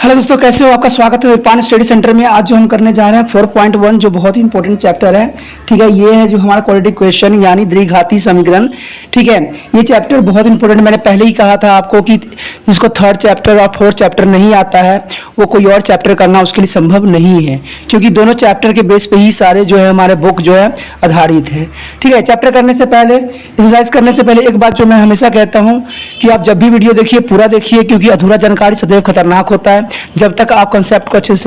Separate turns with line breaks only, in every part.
Hello दोस्तों, कैसे हो? आपका स्वागत है विपान स्टडी सेंटर में। आज जो हम करने जा रहे हैं 4.1 जो बहुत ही इंपॉर्टेंट चैप्टर है। ठीक है, ये है जो हमारा क्वाड्रेटिक इक्वेशन यानी द्विघाती समीकरण। ठीक है, ये चैप्टर बहुत इंपॉर्टेंट। मैंने पहले ही कहा था आपको कि जिसको थर्ड चैप्टर और फोर्थ चैप्टर नहीं आता है वो कोई और चैप्टर करना उसके लिए संभव नहीं है, क्योंकि दोनों चैप्टर के बेस पे ही सारे जो है हमारे बुक जो है आधारित है। ठीक है, चैप्टर करने से पहले, एक्सरसाइज करने से पहले एक बात जो मैं हमेशा कहता हूँ कि आप जब भी वीडियो देखिए पूरा देखिए, क्योंकि अधूरा जानकारी सदैव खतरनाक होता है। जब तक आप कंसेप्ट को अच्छे से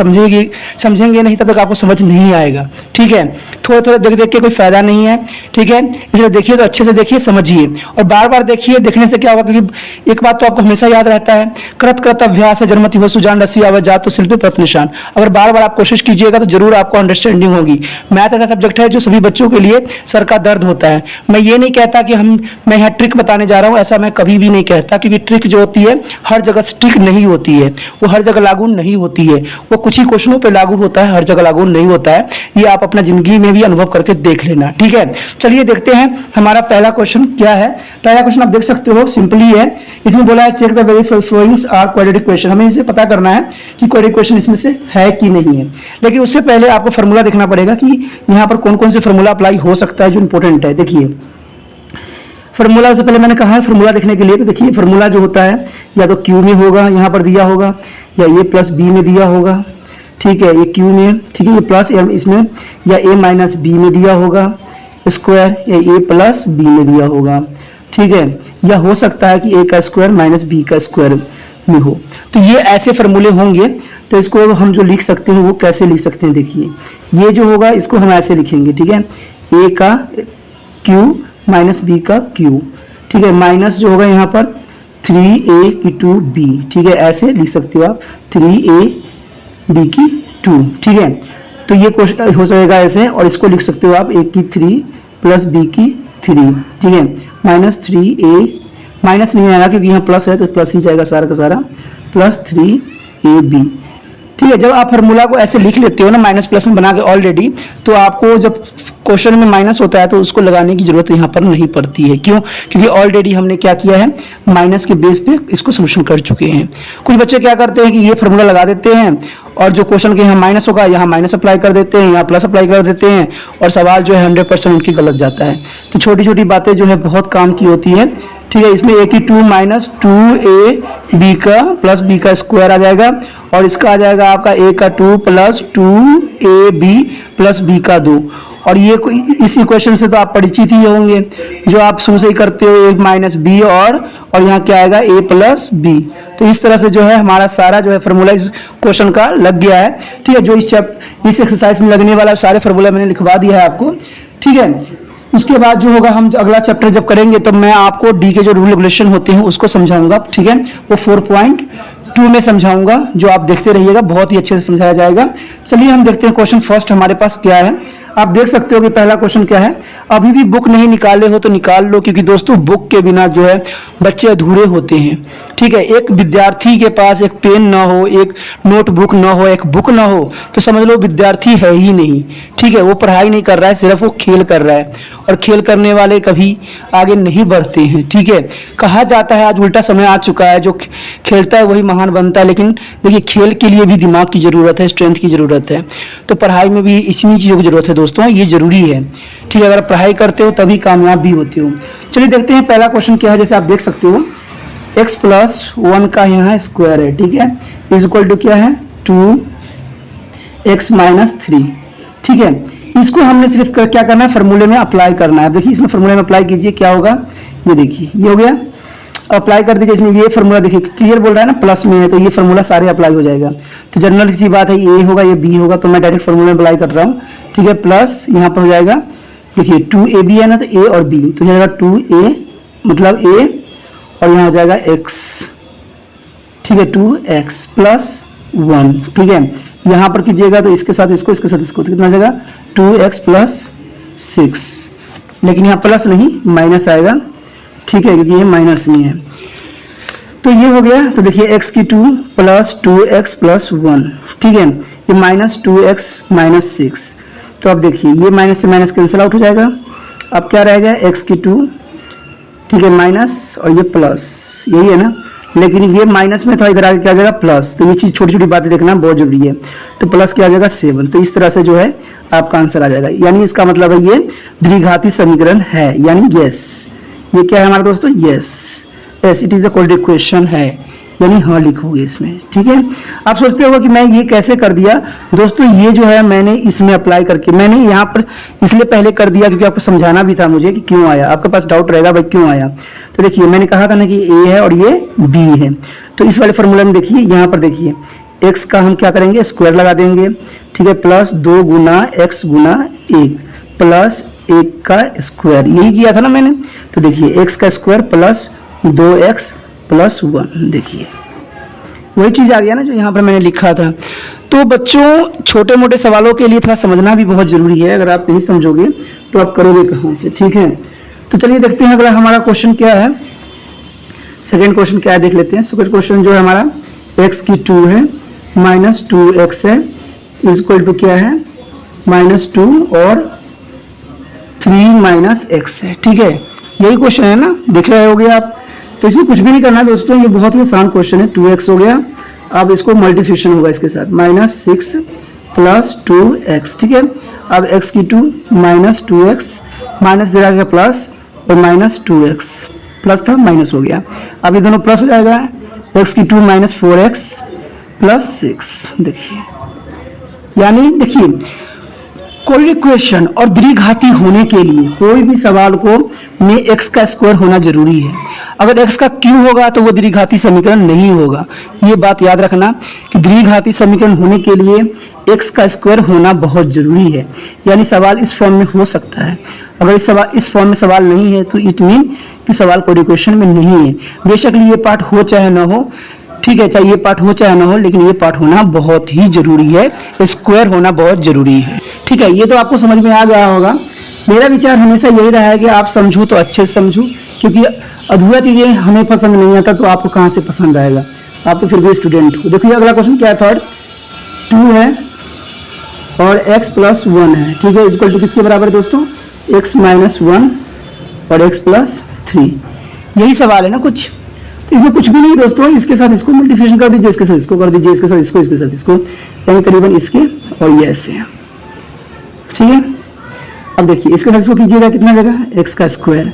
समझेंगे नहीं तब तक आपको समझ नहीं आएगा। ठीक है, थोड़ा थोड़ा देख देख के कोई फायदा नहीं है। ठीक है, इसलिए देखिए तो अच्छे से देखिए, समझिए और बार बार देखिए। देखने से क्या होगा, क्योंकि एक बात तो आपको हमेशा याद रहता है, कृत कृत अभ्यास है जन्मति हो सुजान रसी आवे जात तो शिल्पी प्रत निशान। अगर बार बार आप कोशिश कीजिएगा तो जरूर आपको अंडरस्टैंडिंग होगी। मैथ ऐसा सब्जेक्ट है जो सभी बच्चों के लिए सर का दर्द होता है। मैं ये नहीं कहता कि मैं यहाँ ट्रिक बताने जा रहा हूँ, ऐसा मैं कभी भी नहीं कहता, क्योंकि ट्रिक जो होती है हर जगह स्टिक नहीं होती है, वो हर जगह लागू नहीं होती है, वो कुछ ही क्वेश्चनों पे लागू होता है, हर जगह लागू नहीं होता है। ये आप अपना जिंदगी में भी अनुभव करके देख लेना। ठीक है, चलिए देखते हैं हमारा पहला क्वेश्चन क्या है। पहला क्वेश्चन आप देख सकते हो, सिंपली है। इसमें बोला है check the very followings are quadratic equation. हमें इसे पता करना है कि क्वाड्रेटिक इक्वेशन इसमें से है कि नहीं है। लेकिन उससे पहले आपको फॉर्मूला देखना पड़ेगा कि यहाँ पर कौन कौन से फॉर्मूला अप्लाई हो सकता है जो इंपॉर्टेंट है। देखिए फॉर्मूला से पहले मैंने कहा है फॉर्मूला देखने के लिए, तो देखिए फॉर्मूला जो होता है या तो क्यू में होगा, यहाँ पर दिया होगा, या ए प्लस बी में दिया होगा। ठीक है, ये क्यू में, ठीक है, ये प्लस इसमें, या ए माइनस बी में दिया होगा स्क्वायर, या ए प्लस बी में दिया होगा। ठीक है, या हो सकता है कि ए का स्क्वायर माइनस बी का स्क्वायर में हो। तो ये ऐसे फॉर्मूले होंगे। तो इसको हम जो लिख सकते हैं वो कैसे लिख सकते हैं, देखिए ये जो होगा इसको हम ऐसे लिखेंगे। ठीक है, ए का क्यू माइनस बी का क्यू। ठीक है, माइनस जो होगा यहाँ पर 3a की 2b। ठीक है, ऐसे लिख सकते हो आप 3a b की 2। ठीक है, तो ये हो जाएगा ऐसे, और इसको लिख सकते हो आप a की 3 प्लस b की 3। ठीक है, माइनस 3a, माइनस नहीं आएगा क्योंकि यहाँ प्लस है तो प्लस ही जाएगा सारा का सारा, प्लस 3ab। ठीक है, जब आप फार्मूला को ऐसे लिख लेते हो ना माइनस प्लस में बना के ऑलरेडी, तो आपको जब क्वेश्चन में माइनस होता है तो उसको लगाने की जरूरत यहाँ पर नहीं पड़ती है। क्यों? क्योंकि ऑलरेडी हमने क्या किया है, माइनस के बेस पे इसको सोल्यूशन कर चुके हैं। कुछ बच्चे क्या करते हैं कि ये फार्मूला लगा देते हैं और जो क्वेश्चन के यहाँ माइनस होगा यहाँ माइनस अप्लाई कर देते हैं, यहाँ प्लस अप्लाई कर देते हैं, और सवाल जो है 100% उनकी गलत जाता है। तो छोटी छोटी बातें जो है बहुत काम की होती है। ठीक है, इसमें a की 2 माइनस 2a b का प्लस b का स्क्वायर आ जाएगा, और इसका आ जाएगा आपका a का 2 प्लस 2ab प्लस b का 2। और ये इस इक्वेशन से तो आप परिचित ही होंगे, जो आप शुरू से ही करते हो, a माइनस बी, और यहाँ क्या आएगा a प्लस बी। तो इस तरह से जो है हमारा सारा जो है फार्मूला इस क्वेश्चन का लग गया है। ठीक है, जो इस एक्सरसाइज में लगने वाला सारे फार्मूला मैंने लिखवा दिया है आपको। ठीक है, उसके बाद जो होगा हम अगला चैप्टर जब करेंगे तो मैं आपको डी के जो रूल रेगुलेशन होते हैं उसको समझाऊंगा। ठीक है, वो 4.2 में समझाऊंगा, जो आप देखते रहिएगा, बहुत ही अच्छे से समझाया जाएगा। चलिए हम देखते हैं क्वेश्चन फर्स्ट हमारे पास क्या है। आप देख सकते हो कि पहला क्वेश्चन क्या है। अभी भी बुक नहीं निकाले हो तो निकाल लो, क्योंकि दोस्तों बुक के बिना जो है बच्चे अधूरे होते हैं। ठीक है, एक विद्यार्थी के पास एक पेन ना हो, एक नोटबुक ना हो, एक बुक ना हो, तो समझ लो विद्यार्थी है ही नहीं। ठीक है, वो पढ़ाई नहीं कर रहा है, सिर्फ वो खेल कर रहा है, और खेल करने वाले कभी आगे नहीं बढ़ते हैं। ठीक है, कहा जाता है आज उल्टा समय आ चुका है, जो खेलता है वही महान बनता है। लेकिन देखिए खेल के लिए भी दिमाग की जरूरत है, स्ट्रेंथ की जरूरत है। तो पढ़ाई में भी इसी चीज़ों की जरूरत है दोस्तों, ये जरूरी है। ठीक है, अगर पढ़ाई करते हो तभी कामयाब भी होते हो। चलिए देखते हैं पहला क्वेश्चन क्या है। जैसे आप देख सकते हो x प्लस 1 का यहाँ स्क्वायर है। ठीक है, इज इक्वल टू क्या है 2x माइनस 3। ठीक है, इसको हमने सिर्फ क्या करना है, फार्मूले में अप्लाई करना है। देखिए इसमें फार्मूले में अप्लाई कीजिए, क्या होगा, ये देखिए ये हो गया, अप्लाई कर दीजिए। इसमें ये फार्मूला देखिए क्लियर बोल रहा है ना, प्लस में है तो ये फार्मूला सारे अप्लाई हो जाएगा। तो जनरल किसी बात है, ये होगा ये बी होगा, तो मैं डायरेक्ट फार्मूला में अप्लाई कर रहा हूँ। ठीक है, प्लस यहाँ पर हो जाएगा, देखिए 2ab है ना, तो a और b, तो हो जाएगा 2a मतलब a, और यहाँ हो जाएगा x। ठीक है, 2x प्लस 1। ठीक है, यहाँ पर कीजिएगा तो इसके साथ इसको, इसके साथ इसको, तो कितना हो जाएगा 2x प्लस 6। लेकिन यहाँ प्लस नहीं माइनस आएगा। ठीक है, क्योंकि ये माइनस में है। तो ये हो गया। तो देखिए x की 2 प्लस 2x प्लस 1। ठीक है, ये माइनस 2x माइनस 6। तो अब देखिए ये माइनस से माइनस कैंसिल आउट हो जाएगा। अब क्या रहेगा, x की 2, ठीक है, माइनस, और ये प्लस, यही है ना। लेकिन ये माइनस में था, इधर आगे क्या आ जाएगा प्लस। तो ये चीज़ छोटी छोटी बातें देखना बहुत जरूरी है। तो प्लस क्या आ जाएगा 7। तो इस तरह से जो है आपका आंसर आ जाएगा, यानी इसका मतलब है ये द्विघाती समीकरण है, यानी यस। ये क्या है हमारे दोस्तों, yes yes it is a quadratic question है, यानी हाँ लिखोगे इसमें। ठीक है, आप सोचते होगा कि मैं ये कैसे कर दिया। दोस्तों ये जो है मैंने इसमें अप्लाई करके, मैंने यहाँ पर इसलिए पहले कर दिया क्योंकि आपको समझाना भी था मुझे कि क्यों आया। आपके पास डाउट रहेगा भाई क्यों आया। तो देखिए मैंने कहा था ना कि ए है और ये बी है। तो इस वाले फॉर्मूला में देखिए, यहाँ पर देखिए एक्स का हम क्या करेंगे, स्क्वायर लगा देंगे। ठीक है, प्लस 2 गुना एक्स गुना 1 प्लस 1 का स्क्वायर, यही किया था ना मैंने। तो देखिए एक्स का स्क्वायर प्लस 2x प्लस 1, देखिए वही चीज आ गया ना जो यहाँ पर मैंने लिखा था। तो बच्चों छोटे मोटे सवालों के लिए थोड़ा समझना भी बहुत जरूरी है, अगर आप नहीं समझोगे तो आप करोगे कहाँ से। ठीक है, तो चलिए देखते हैं अगला हमारा क्वेश्चन क्या है। सेकेंड क्वेश्चन क्या है देख लेते हैं। सेकेंड क्वेश्चन जो है हमारा x की 2 है माइनस 2x है इज इक्वल टू क्या है -2 और 3 माइनस x है। ठीक है, यही क्वेश्चन है ना, देख रहे होगे आप। तो इसमें कुछ भी नहीं करना है दोस्तों, ये बहुत ही आसान क्वेश्चन है। 2x हो गया, अब इसको मल्टीप्लिकेशन होगा इसके साथ, -6 प्लस 2x। ठीक है, अब x की 2 माइनस 2x, माइनस दे गया प्लस और माइनस 2x, प्लस था माइनस हो गया। अब ये दोनों प्लस हो जाएगा, x की 2 माइनस 4x प्लस 6। देखिए, यानी देखिए क्वाड्रेटिक क्वेश्चन और द्विघाती होने के लिए कोई भी सवाल को में x का स्क्वायर होना जरूरी है। अगर x का क्यूब होगा तो वो द्विघाती समीकरण नहीं होगा। ये बात याद रखना कि द्विघाती समीकरण होने के लिए x का स्क्वायर होना बहुत जरूरी है, यानी सवाल इस फॉर्म में हो सकता है। अगर इस फॉर्म में सवाल नहीं है तो इट मीन कि सवाल क्वाड्रेटिक क्वेश्चन में नहीं है। बेशक ये पार्ट हो चाहे ना हो, ठीक है, चाहे ये पार्ट हो चाहे ना हो, लेकिन ये पार्ट होना बहुत ही जरूरी है, स्क्वायर होना बहुत जरूरी है। ठीक है, ये तो आपको समझ में आ गया होगा। मेरा विचार हमेशा यही रहा है कि आप समझो तो अच्छे से समझो, क्योंकि अधूरा चीजें हमें पसंद नहीं आता तो आपको कहाँ से पसंद आएगा। आप तो फिर भी स्टूडेंट हो। देखिए अगला क्वेश्चन क्या है, थर्ड 2 है और x प्लस 1 है। ठीक है, इक्वल टू किसके बराबर है दोस्तों, x माइनस 1 और x प्लस 3। यही सवाल है ना कुछ। इसमें कुछ भी नहीं दोस्तों, इसके साथ इसको मल्टीप्लिकेशन कर दीजिए, इसके साथ इसको कर दीजिए, इसके साथ इसको, इसके साथ इसको, यानी करीबन इसके और ये ऐसे है। ठीक है, अब देखिए इसके साथ इसको कीजिएगा, कितना जगह x का स्क्वायर।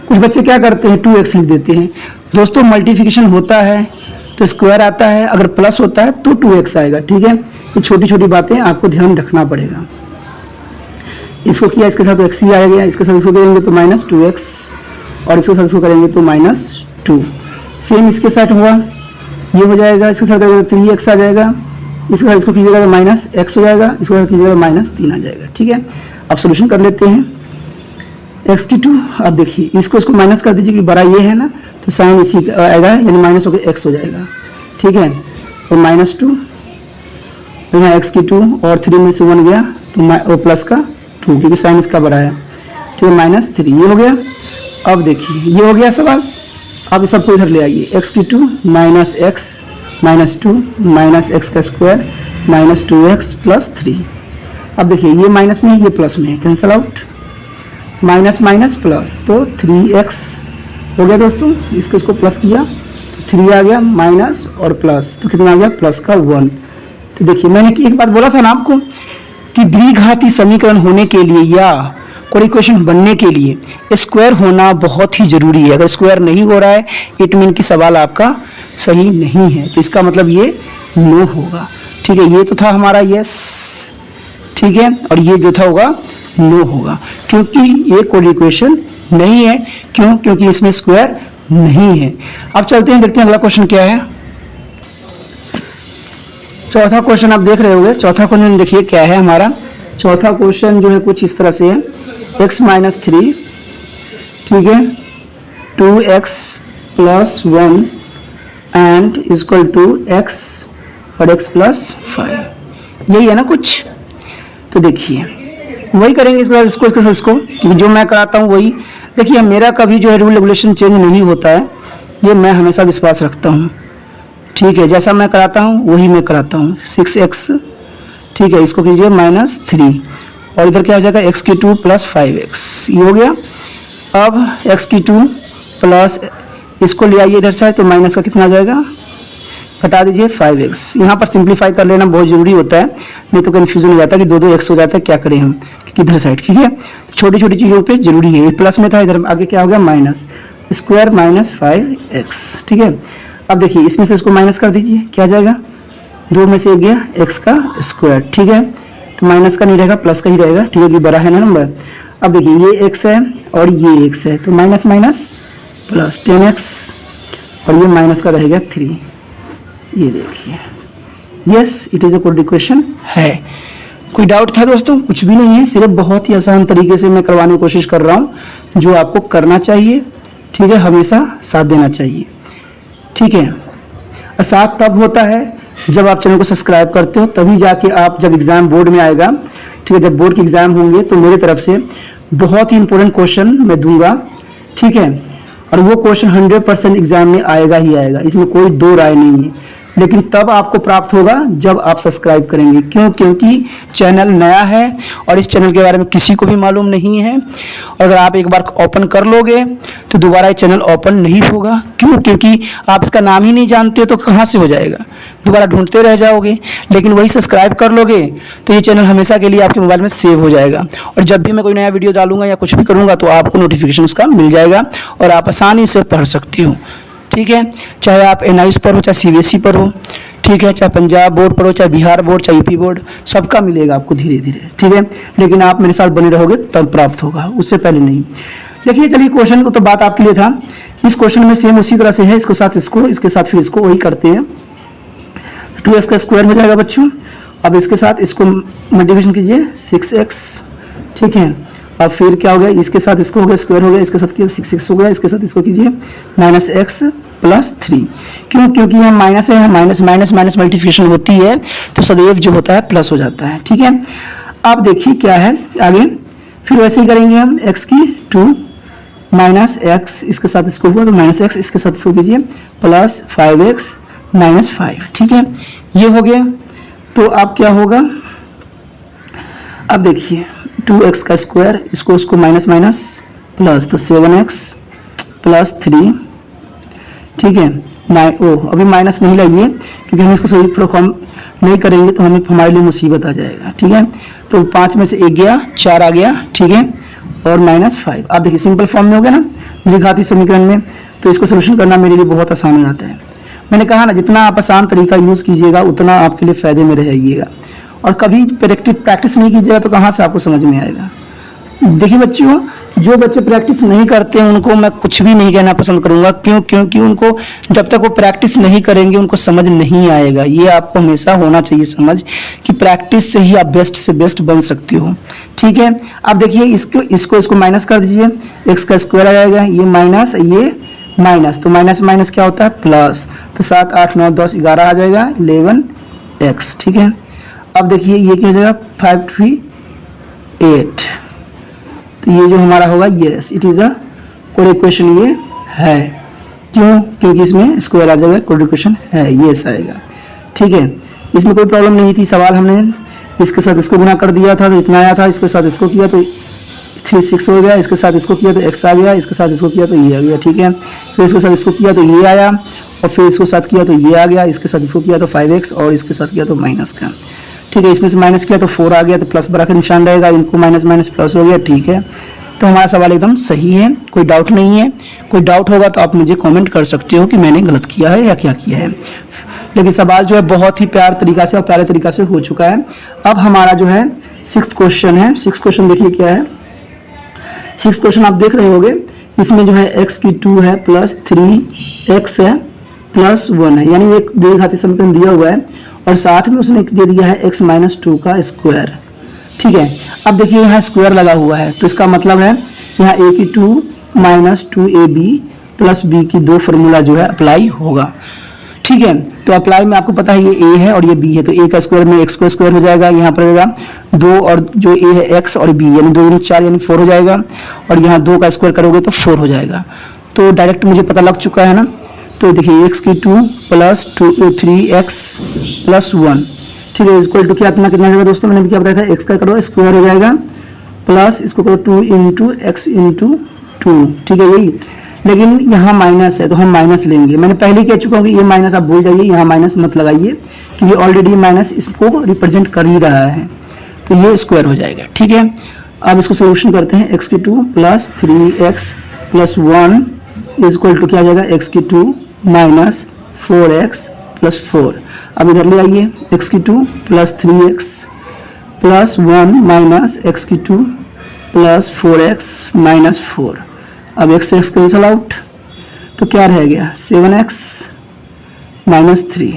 कुछ बच्चे क्या करते हैं 2x लिख देते हैं। दोस्तों मल्टीप्लिकेशन होता है तो स्क्वायर आता है, अगर प्लस होता है तो 2x आएगा। ठीक है, ये छोटी छोटी बातें आपको ध्यान रखना पड़ेगा। इसको किया, इसके साथ x ही आ गया, इसके साथ इसको करेंगे तो -2x और इसके साथ इसको करेंगे तो -2। सेम इसके साथ हुआ, ये हो जाएगा, इसके साथ 3x आ जाएगा, इसके साथ इसको कीजिएगा तो -x हो जाएगा, इसको कीजिएगा -3 आ जाएगा। ठीक है, अब सोल्यूशन कर लेते हैं। x की 2, अब देखिए इसको माइनस कर दीजिए कि बड़ा ये है ना, तो साइन इसी का आएगा, यानी माइनस होकर x हो जाएगा। ठीक है, और -2 यहाँ x की 2 और 3 में से 1 गया तो प्लस का 2, क्योंकि साइन इसका बड़ा है। ठीक है, -3 ये हो गया। अब देखिए ये हो गया सवाल। अब सबको इधर ले आइए, x की 2 minus x minus 2 minus x का स्क्वायर माइनस 2x प्लस 3। अब देखिए ये माइनस में है, ये प्लस में है, cancel out, minus minus plus, तो 3x हो गया दोस्तों। इसको प्लस किया तो 3 आ गया, माइनस और प्लस, तो कितना आ गया प्लस का 1। तो देखिए मैंने एक बात बोला था ना आपको कि द्विघाती समीकरण होने के लिए या क्वाड्रेटिक क्वेश्चन बनने के लिए स्क्वायर होना बहुत ही जरूरी है। अगर स्क्वायर नहीं हो रहा है इट मीन कि सवाल आपका सही नहीं है, तो इसका मतलब ये नो होगा। ठीक है, ये तो था हमारा यस, ठीक है, और ये जो था होगा नो होगा, क्योंकि ये क्वाड्रेटिक क्वेश्चन नहीं है। क्यों? क्योंकि इसमें स्क्वायर नहीं है। अब चलते हैं, देखते हैं अगला क्वेश्चन क्या है। चौथा क्वेश्चन आप देख रहे होंगे। चौथा क्वेश्चन देखिए क्या है हमारा। चौथा क्वेश्चन जो है कुछ इस तरह से है, x माइनस 3, ठीक है, 2x plus 1 and equal to x और x प्लस 5। यही है ना कुछ। तो देखिए वही करेंगे इसको, जो मैं कराता हूँ वही। देखिए मेरा कभी जो है रूल रेगुलेशन चेंज नहीं होता है, ये मैं हमेशा विश्वास रखता हूँ। ठीक है, जैसा मैं कराता हूँ वही मैं कराता हूँ। 6x, ठीक है, इसको कीजिए -3 और इधर क्या हो जाएगा x की 2 प्लस 5x, ये हो गया। अब x की 2 प्लस इसको ले आइए इधर से, तो माइनस का कितना आ जाएगा, घटा दीजिए 5x। यहाँ पर सिंप्लीफाई कर लेना बहुत जरूरी होता है, नहीं तो कन्फ्यूजन हो जाता है कि दो x हो जाता है, क्या करें हम किधर साइड, ठीक है। छोटी छोटी चीज़ों पे जरूरी है, प्लस में था, इधर आगे क्या हो गया माइनस स्क्वायर माइनस 5x, ठीक है। अब देखिए इसमें से इसको माइनस कर दीजिए, क्या आ जाएगा, 2 में से 1 गया x का स्क्वायर, ठीक है। तो माइनस का नहीं रहेगा, प्लस का ही रहेगा, ठीक है, ये बड़ा है ना नंबर। अब देखिए ये x है और ये x है, तो माइनस माइनस प्लस 10x, और ये माइनस का रहेगा 3, ये देखिए, yes it is a good equation है। कोई डाउट था दोस्तों? कुछ भी नहीं है, सिर्फ बहुत ही आसान तरीके से मैं करवाने की कोशिश कर रहा हूँ, जो आपको करना चाहिए, ठीक है, हमेशा साथ देना चाहिए, ठीक है। और साथ तब होता है जब आप चैनल को सब्सक्राइब करते हो, तभी जाके आप जब एग्जाम बोर्ड में आएगा, ठीक है, जब बोर्ड के एग्जाम होंगे तो मेरी तरफ से बहुत ही इंपॉर्टेंट क्वेश्चन मैं दूंगा, ठीक है। और वो क्वेश्चन 100% एग्जाम में आएगा ही आएगा, इसमें कोई दो राय नहीं है, लेकिन तब आपको प्राप्त होगा जब आप सब्सक्राइब करेंगे। क्यों? क्योंकि चैनल नया है और इस चैनल के बारे में किसी को भी मालूम नहीं है, और अगर आप एक बार ओपन कर लोगे तो दोबारा ये चैनल ओपन नहीं होगा। क्यों? क्योंकि आप इसका नाम ही नहीं जानते तो कहाँ से हो जाएगा, दोबारा ढूंढते रह जाओगे। लेकिन वही सब्सक्राइब कर लोगे तो ये चैनल हमेशा के लिए आपके मोबाइल में सेव हो जाएगा, और जब भी मैं कोई नया वीडियो डालूंगा या कुछ भी करूँगा तो आपको नोटिफिकेशन उसका मिल जाएगा और आप आसानी से पढ़ सकती हो, ठीक है। चाहे आप एनआईएस पर हो, चाहे सीबीएसई पर हो, ठीक है, चाहे पंजाब बोर्ड पर हो, चाहे बिहार बोर्ड, चाहे यूपी बोर्ड, सबका मिलेगा आपको धीरे धीरे, ठीक है। लेकिन आप मेरे साथ बने रहोगे तब प्राप्त होगा, उससे पहले नहीं। देखिए चलिए क्वेश्चन को तो बात आपके लिए था, इस क्वेश्चन में सेम उसी तरह से है, इसके साथ इसको, इसके साथ फिर इसको वही करते हैं। 2x का स्क्वायर हो जाएगा बच्चों। अब इसके साथ इसको मल्टीप्लिकेशन कीजिए 6x, ठीक है। अब फिर क्या हो गया, इसके साथ इसको हो गया स्क्वायर हो गया, इसके साथ किया 6x हो गया, इसके साथ इसको कीजिए -x + 3। क्यों? क्योंकि यहाँ माइनस है, माइनस माइनस माइनस मल्टीप्लिकेशन होती है तो सदैव जो होता है प्लस हो जाता है, ठीक है। अब देखिए क्या है आगे, फिर वैसे ही करेंगे हम, x की 2 -x, इसके साथ इसको हुआ तो -x, इसके साथ इसको कीजिए +5x -5, ठीक है, ये हो गया। तो अब क्या होगा, अब देखिए 2x का स्क्वायर, इसको उसको माइनस माइनस प्लस, तो 7x + 3, ठीक है। अभी माइनस नहीं लाइए क्योंकि हम इसको सही फॉर्म नहीं करेंगे तो हमारे लिए मुसीबत आ जाएगा, ठीक है। तो 5 में से 1 गया, 4 आ गया, ठीक है, और -5। आप देखिए सिंपल फॉर्म में हो गया ना द्विघाती समीकरण में, तो इसको सोल्यूशन करना मेरे लिए बहुत आसान हो जाता है। मैंने कहा ना, जितना आप आसान तरीका यूज़ कीजिएगा उतना आपके लिए फ़ायदे में रहिएगा, और कभी प्रैक्टिस नहीं कीजिएगा तो कहाँ से आपको समझ में आएगा। देखिए बच्चों, जो बच्चे प्रैक्टिस नहीं करते हैं उनको मैं कुछ भी नहीं कहना पसंद करूंगा। क्यों? क्योंकि उनको जब तक वो प्रैक्टिस नहीं करेंगे उनको समझ नहीं आएगा। ये आपको हमेशा होना चाहिए समझ कि प्रैक्टिस से ही आप बेस्ट से बेस्ट बन सकते हो, ठीक है। अब देखिए इसको माइनस कर दीजिए, x का स्क्वायर आ जाएगा, ये माइनस ये माइनस, तो माइनस माइनस क्या होता है प्लस, तो 7 8 9 10 11 आ जाएगा 11x, ठीक है। अब देखिए ये क्या हो जाएगा 5 3 8, तो ये जो हमारा होगा yes it is a code equation, ये है। क्यों? क्योंकि इसमें स्क्वायर आ जाएगा, कोड इक्वेशन है, यस आएगा, ठीक है। इसमें कोई प्रॉब्लम नहीं थी। सवाल हमने इसके साथ इसको गुना कर दिया था तो इतना आया था, इसके साथ इसको किया तो 3 6 हो गया, इसके साथ इसको किया तो x आ गया, इसके साथ इसको किया तो ये आ गया, ठीक है। फिर इसके साथ इसको किया तो ये आया, और फिर इसको साथ किया तो ये आ गया, इसके साथ इसको किया तो 5x, और इसके साथ किया तो माइनस का, ठीक है। इसमें से माइनस किया तो 4 आ गया, तो प्लस बड़ा का निशान रहेगा, इनको माइनस माइनस प्लस हो गया, ठीक है। तो हमारा सवाल एकदम सही है, कोई डाउट नहीं है। कोई डाउट होगा तो आप मुझे कमेंट कर सकते हो कि मैंने गलत किया है या क्या किया है। लेकिन सवाल जो है बहुत ही प्यार तरीका से और प्यारे तरीका से हो चुका है। अब हमारा जो है 6th क्वेश्चन है। 6th क्वेश्चन देखिए क्या है। 6th क्वेश्चन आप देख रहे होंगे, इसमें जो है x की 2 है प्लस 3x है प्लस 1 है, यानी एक द्विघाती समीकरण दिया हुआ है और साथ में उसने दे दिया है x - 2 का स्क्वायर, ठीक है। अब देखिए यहाँ स्क्वायर लगा हुआ है तो इसका मतलब है यहाँ a की 2 - 2ab प्लस b की 2 फॉर्मूला जो है अप्लाई होगा, ठीक है। तो अप्लाई में आपको पता है ये a है और ये b है, तो a का स्क्वायर में x का स्क्वायर हो जाएगा, यहाँ पर रहेगा 2 और जो a है x और b यानी 2 × 4 यानी 4 हो जाएगा, और यहाँ 2 का स्क्वायर करोगे तो 4 हो जाएगा। तो डायरेक्ट मुझे पता लग चुका है ना। तो देखिए x की 2 प्लस 3x प्लस 1, ठीक है, इक्वल टू कितना जाएगा दोस्तों, मैंने क्या बताया था, x का करो स्क्वायर हो जाएगा प्लस इसको करो 2 × x × 2, ठीक है, यही लेकिन यहाँ माइनस है तो हम माइनस लेंगे। मैंने पहले कह चुका हूँ कि ये माइनस आप भूल जाइए, यहाँ माइनस मत लगाइए कि ये ऑलरेडी माइनस इसको रिप्रेजेंट कर ही रहा है, तो ये स्क्वायर हो जाएगा। ठीक है, अब इसको सोल्यूशन करते हैं। एक्स की 2 plus 3x plus 1 is equal to क्या आ जाएगा, एक्स की 2 माइनस 4x प्लस 4। अब इधर ले आइए, एक्स की 2 plus 3x plus 1 minus x की 2 प्लस 4x माइनस 4। अब x से x कैंसल आउट, तो क्या रह गया 7x माइनस 3।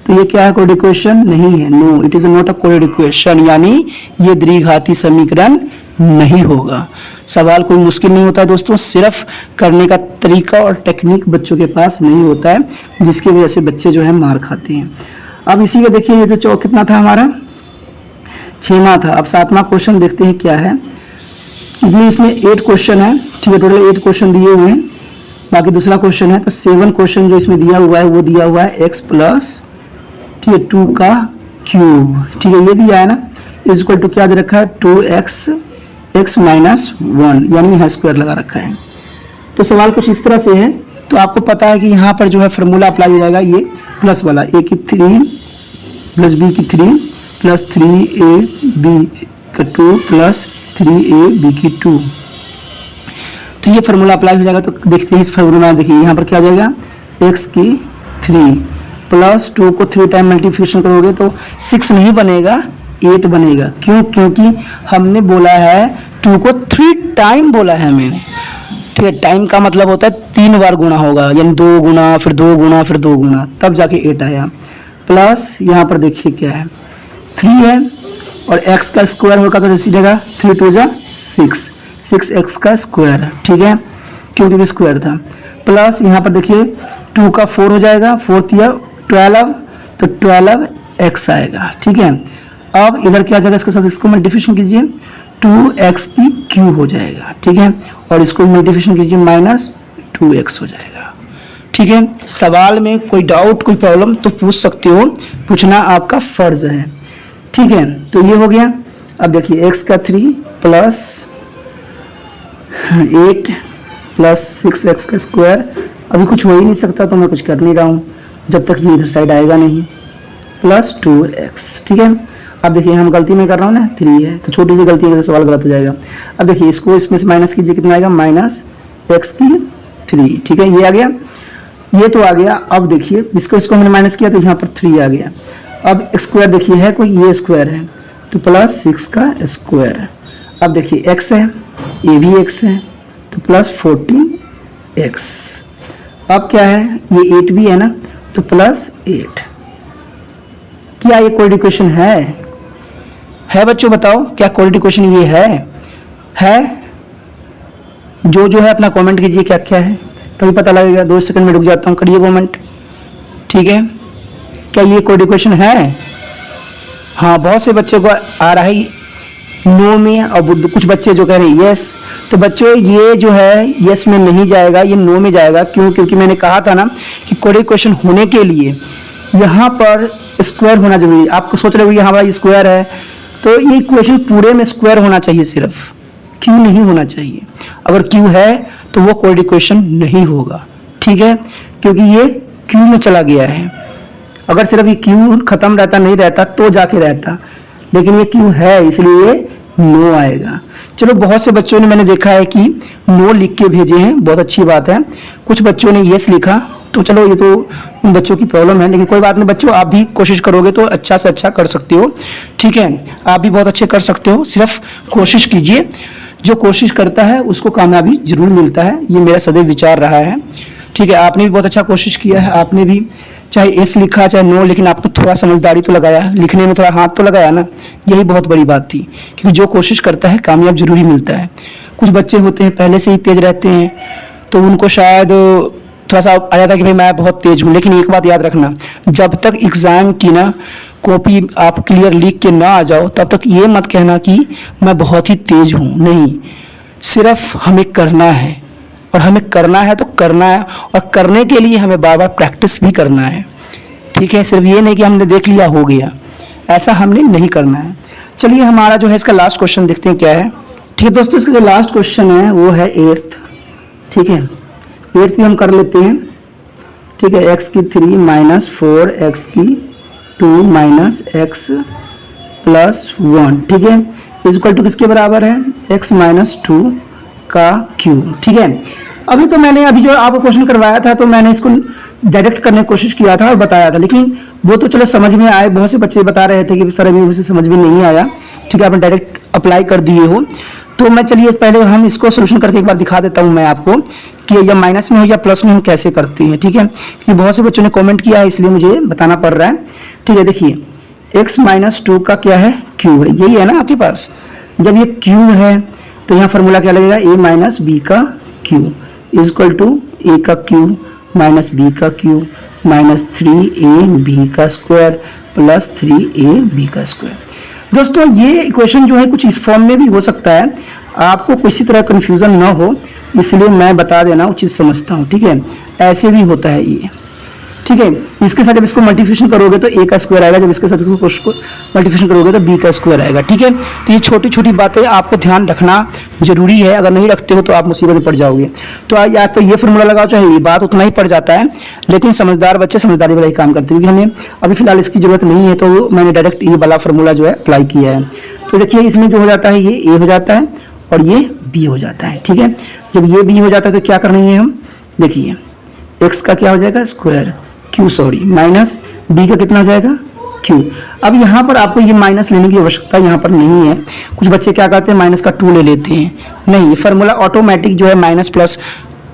तो ये क्या है, कोऑर्डिनेट इक्वेशन नहीं है, no it is not a coordinate equation, यानी ये द्विघाती समीकरण नहीं होगा। सवाल कोई मुश्किल नहीं होता दोस्तों, सिर्फ करने का तरीका और टेक्निक बच्चों के पास नहीं होता है, जिसकी वजह से बच्चे जो है मार खाते हैं। अब इसी का देखिए, ये तो कितना था हमारा, 6वां था। अब 7वां क्वेश्चन देखते हैं क्या है। ये इसमें 8 क्वेश्चन है, ठीक है, टोटल 8 क्वेश्चन दिए हुए हैं, बाकी दूसरा क्वेश्चन है। तो 7 क्वेश्चन जो इसमें दिया हुआ है वो दिया हुआ है x प्लस, ठीक है, 2 का क्यूब, ठीक है, ये दिया है ना, इज इक्वल टू क्या दे रखा है 2x x माइनस 1, यानी यहाँ स्क्वायर लगा रखा है। तो सवाल कुछ इस तरह से है। तो आपको पता है कि यहाँ पर जो है फार्मूला अप्लाई हो जाएगा, ये प्लस वाला, a की 3 प्लस b की 3 प्लस 3ab का 2 प्लस 3ab की 2, तो ये फार्मूला अप्लाई हो जाएगा। तो देखते हैं इस फार्मूला में, देखिए यहाँ पर क्या आ जाएगा, x की 3 प्लस 2 को 3 टाइम मल्टीप्लिकेशन करोगे तो 6 नहीं बनेगा, 8 बनेगा। क्यों, क्योंकि हमने बोला है 2 को 3 टाइम बोला है मैंने, ठीक है, टाइम का मतलब होता है 3 बार गुणा होगा, यानी 2 गुना फिर 2 गुना फिर 2 गुना, तब जाके 8 आया। प्लस यहाँ पर देखिए क्या है 3 है, और x का स्क्वायर होगा तो सीधेगा 3 2 जा 6, 6x का स्क्वायर, ठीक है, क्योंकि भी स्क्वायर था। प्लस यहाँ पर देखिए 2 का 4 हो जाएगा, 4 या 12, तो 12x आएगा, ठीक है। अब इधर क्या आ जाएगा, इसके साथ इसको मल्टीप्लिकेशन कीजिए, 2x की क्यूब हो जाएगा, ठीक है, और इसको मल्टीप्लिकेशन कीजिए माइनस 2x हो जाएगा, ठीक है। सवाल में कोई डाउट कोई प्रॉब्लम तो पूछ सकते हो, पूछना आपका फर्ज है, ठीक है। तो ये हो गया। अब देखिए x का 3 प्लस 8 प्लस 6x का स्क्वायर, अभी कुछ हो ही नहीं सकता तो मैं कुछ कर नहीं रहा हूँ जब तक ये इधर साइड आएगा नहीं, प्लस 2x, ठीक है। अब देखिए हम गलती में कर रहा हूँ ना, 3 है तो छोटी सी गलती है, सवाल गलत हो जाएगा। अब देखिए इसको इसमें से माइनस कीजिए, कितना आएगा, माइनस x की 3, ठीक है, ये आ गया, ये तो आ गया। अब देखिए इसको हमने माइनस किया तो यहाँ पर 3 आ गया। अब स्क्वायर देखिए है कोई, ये स्क्वायर है तो प्लस 6 का स्क्वायर। अब देखिए x है, ये भी x है तो प्लस 14x। अब क्या है, ये 8 भी है ना तो प्लस 8। क्या ये कोऑर्डिनेट इक्वेशन है बच्चों, बताओ क्या कोऑर्डिनेट इक्वेशन ये है? जो है अपना कमेंट कीजिए क्या क्या है, तभी पता लगेगा। 2 सेकंड में रुक जाता हूँ, करिए कमेंट, ठीक है। क्या ये कोऑर्डिनेट इक्वेशन है? हाँ, बहुत से बच्चों को आ रहा है नो में, और कुछ बच्चे जो कह रहे हैं यस। तो बच्चों ये जो है यस में नहीं जाएगा, ये नो में जाएगा। क्यों? क्योंकि मैंने कहा था ना कि कोऑर्डिनेट इक्वेशन होने के लिए यहाँ पर स्क्वायर होना जरूरी है। आप सोच रहे हो यहाँ भाई स्क्वायर है, तो ये इक्वेशन पूरे में स्क्वायर होना चाहिए, सिर्फ क्यू नहीं होना चाहिए। अगर क्यू है तो वो कोऑर्डिनेट इक्वेशन नहीं होगा, ठीक है, क्योंकि ये क्यू में चला गया है। अगर सिर्फ ये क्यू खत्म रहता नहीं रहता तो जाके रहता, लेकिन ये क्यू है इसलिए नो आएगा। चलो, बहुत से बच्चों ने मैंने देखा है कि नो लिख के भेजे हैं, बहुत अच्छी बात है। कुछ बच्चों ने यस लिखा, तो चलो ये तो उन बच्चों की प्रॉब्लम है, लेकिन कोई बात नहीं बच्चों, आप भी कोशिश करोगे तो अच्छा से अच्छा कर सकते हो, ठीक है। आप भी बहुत अच्छे कर सकते हो, सिर्फ कोशिश कीजिए। जो कोशिश करता है उसको कामयाबी जरूर मिलता है, ये मेरा सदैव विचार रहा है, ठीक है। आपने भी बहुत अच्छा कोशिश किया है, आपने भी चाहे एस लिखा चाहे नो, लेकिन आपने थोड़ा समझदारी तो लगाया, लिखने में थोड़ा हाथ तो लगाया ना, यही बहुत बड़ी बात थी। क्योंकि जो कोशिश करता है कामयाब जरूर ही मिलता है। कुछ बच्चे होते हैं पहले से ही तेज रहते हैं, तो उनको शायद थोड़ा सा आ जाता है कि भाई मैं बहुत तेज हूँ। लेकिन एक बात याद रखना, जब तक एग्जाम की ना कॉपी आप क्लियर लिख के ना आ जाओ, तब तक ये मत कहना कि मैं बहुत ही तेज हूँ। नहीं, सिर्फ हमें करना है, और हमें करना है तो करना है, और करने के लिए हमें बार बार प्रैक्टिस भी करना है, ठीक है। सिर्फ ये नहीं कि हमने देख लिया हो गया, ऐसा हमने नहीं करना है। चलिए हमारा जो है इसका लास्ट क्वेश्चन देखते हैं क्या है, ठीक है दोस्तों। इसका जो लास्ट क्वेश्चन है वो है 8th, ठीक है। 8th भी हम कर लेते हैं, ठीक है। x की 3 माइनस 4 x की 2 माइनस x प्लस 1, ठीक है, इज इक्वल टू किसके बराबर है, x माइनस 2 का क्यूब, ठीक है। अभी तो मैंने अभी जो आपको क्वेश्चन करवाया था तो मैंने इसको डायरेक्ट करने की कोशिश किया था और बताया था, लेकिन वो तो चलो समझ में आए। बहुत से बच्चे बता रहे थे कि सर अभी मुझे समझ में नहीं आया, ठीक है, आपने डायरेक्ट अप्लाई कर दिए हो। तो मैं चलिए पहले हम इसको सोल्यूशन करके एक बार दिखा देता हूं मैं आपको कि या माइनस में हो या प्लस में हम कैसे करते हैं, ठीक है। क्योंकि बहुत से बच्चों ने कमेंट किया है इसलिए मुझे बताना पड़ रहा है, ठीक है। देखिए x माइनस 2 का क्या है, क्यूब है, यही है ना आपके पास। जब ये क्यूब है तो यहाँ फॉर्मूला क्या लगेगा, a माइनस बी का क्यूब इज इक्वल टू ए का क्यूब माइनस बी का क्यूब माइनस 3ab का स्क्वायर प्लस 3ab का स्क्वायर। दोस्तों ये इक्वेशन जो है कुछ इस फॉर्म में भी हो सकता है, आपको किसी तरह कंफ्यूजन ना हो इसलिए मैं बता देना उचित समझता हूँ, ठीक है। ऐसे भी होता है ये, ठीक है। इसके साथ जब इसको मल्टीप्लिकेशन करोगे तो a का स्क्वायर आएगा, जब इसके साथ इसको मल्टीप्लिकेशन करोगे तो b का स्क्वायर आएगा, ठीक है। तो ये छोटी छोटी बातें आपको ध्यान रखना जरूरी है, अगर नहीं रखते हो तो आप मुसीबत में पड़ जाओगे। तो या तो ये फॉर्मूला लगाओ चाहे ये, बात उतना ही पड़ जाता है, लेकिन समझदार बच्चे समझदारी वाला ही काम करते हैं, क्योंकि हमें अभी फिलहाल इसकी जरूरत नहीं है तो मैंने डायरेक्ट ये वाला फॉर्मूला जो है अप्लाई किया है। तो देखिए इसमें जो हो जाता है ये a हो जाता है और ये b हो जाता है, ठीक है। जब ये b हो जाता है तो क्या करना है हम, देखिए x का क्या हो जाएगा square Q sorry minus b का कितना हो जाएगा क्यू। अब यहाँ पर आपको ये माइनस लेने की आवश्यकता यहाँ पर नहीं है। कुछ बच्चे क्या करते हैं माइनस का 2 ले लेते हैं, नहीं, फॉर्मूला ऑटोमेटिक जो है माइनस प्लस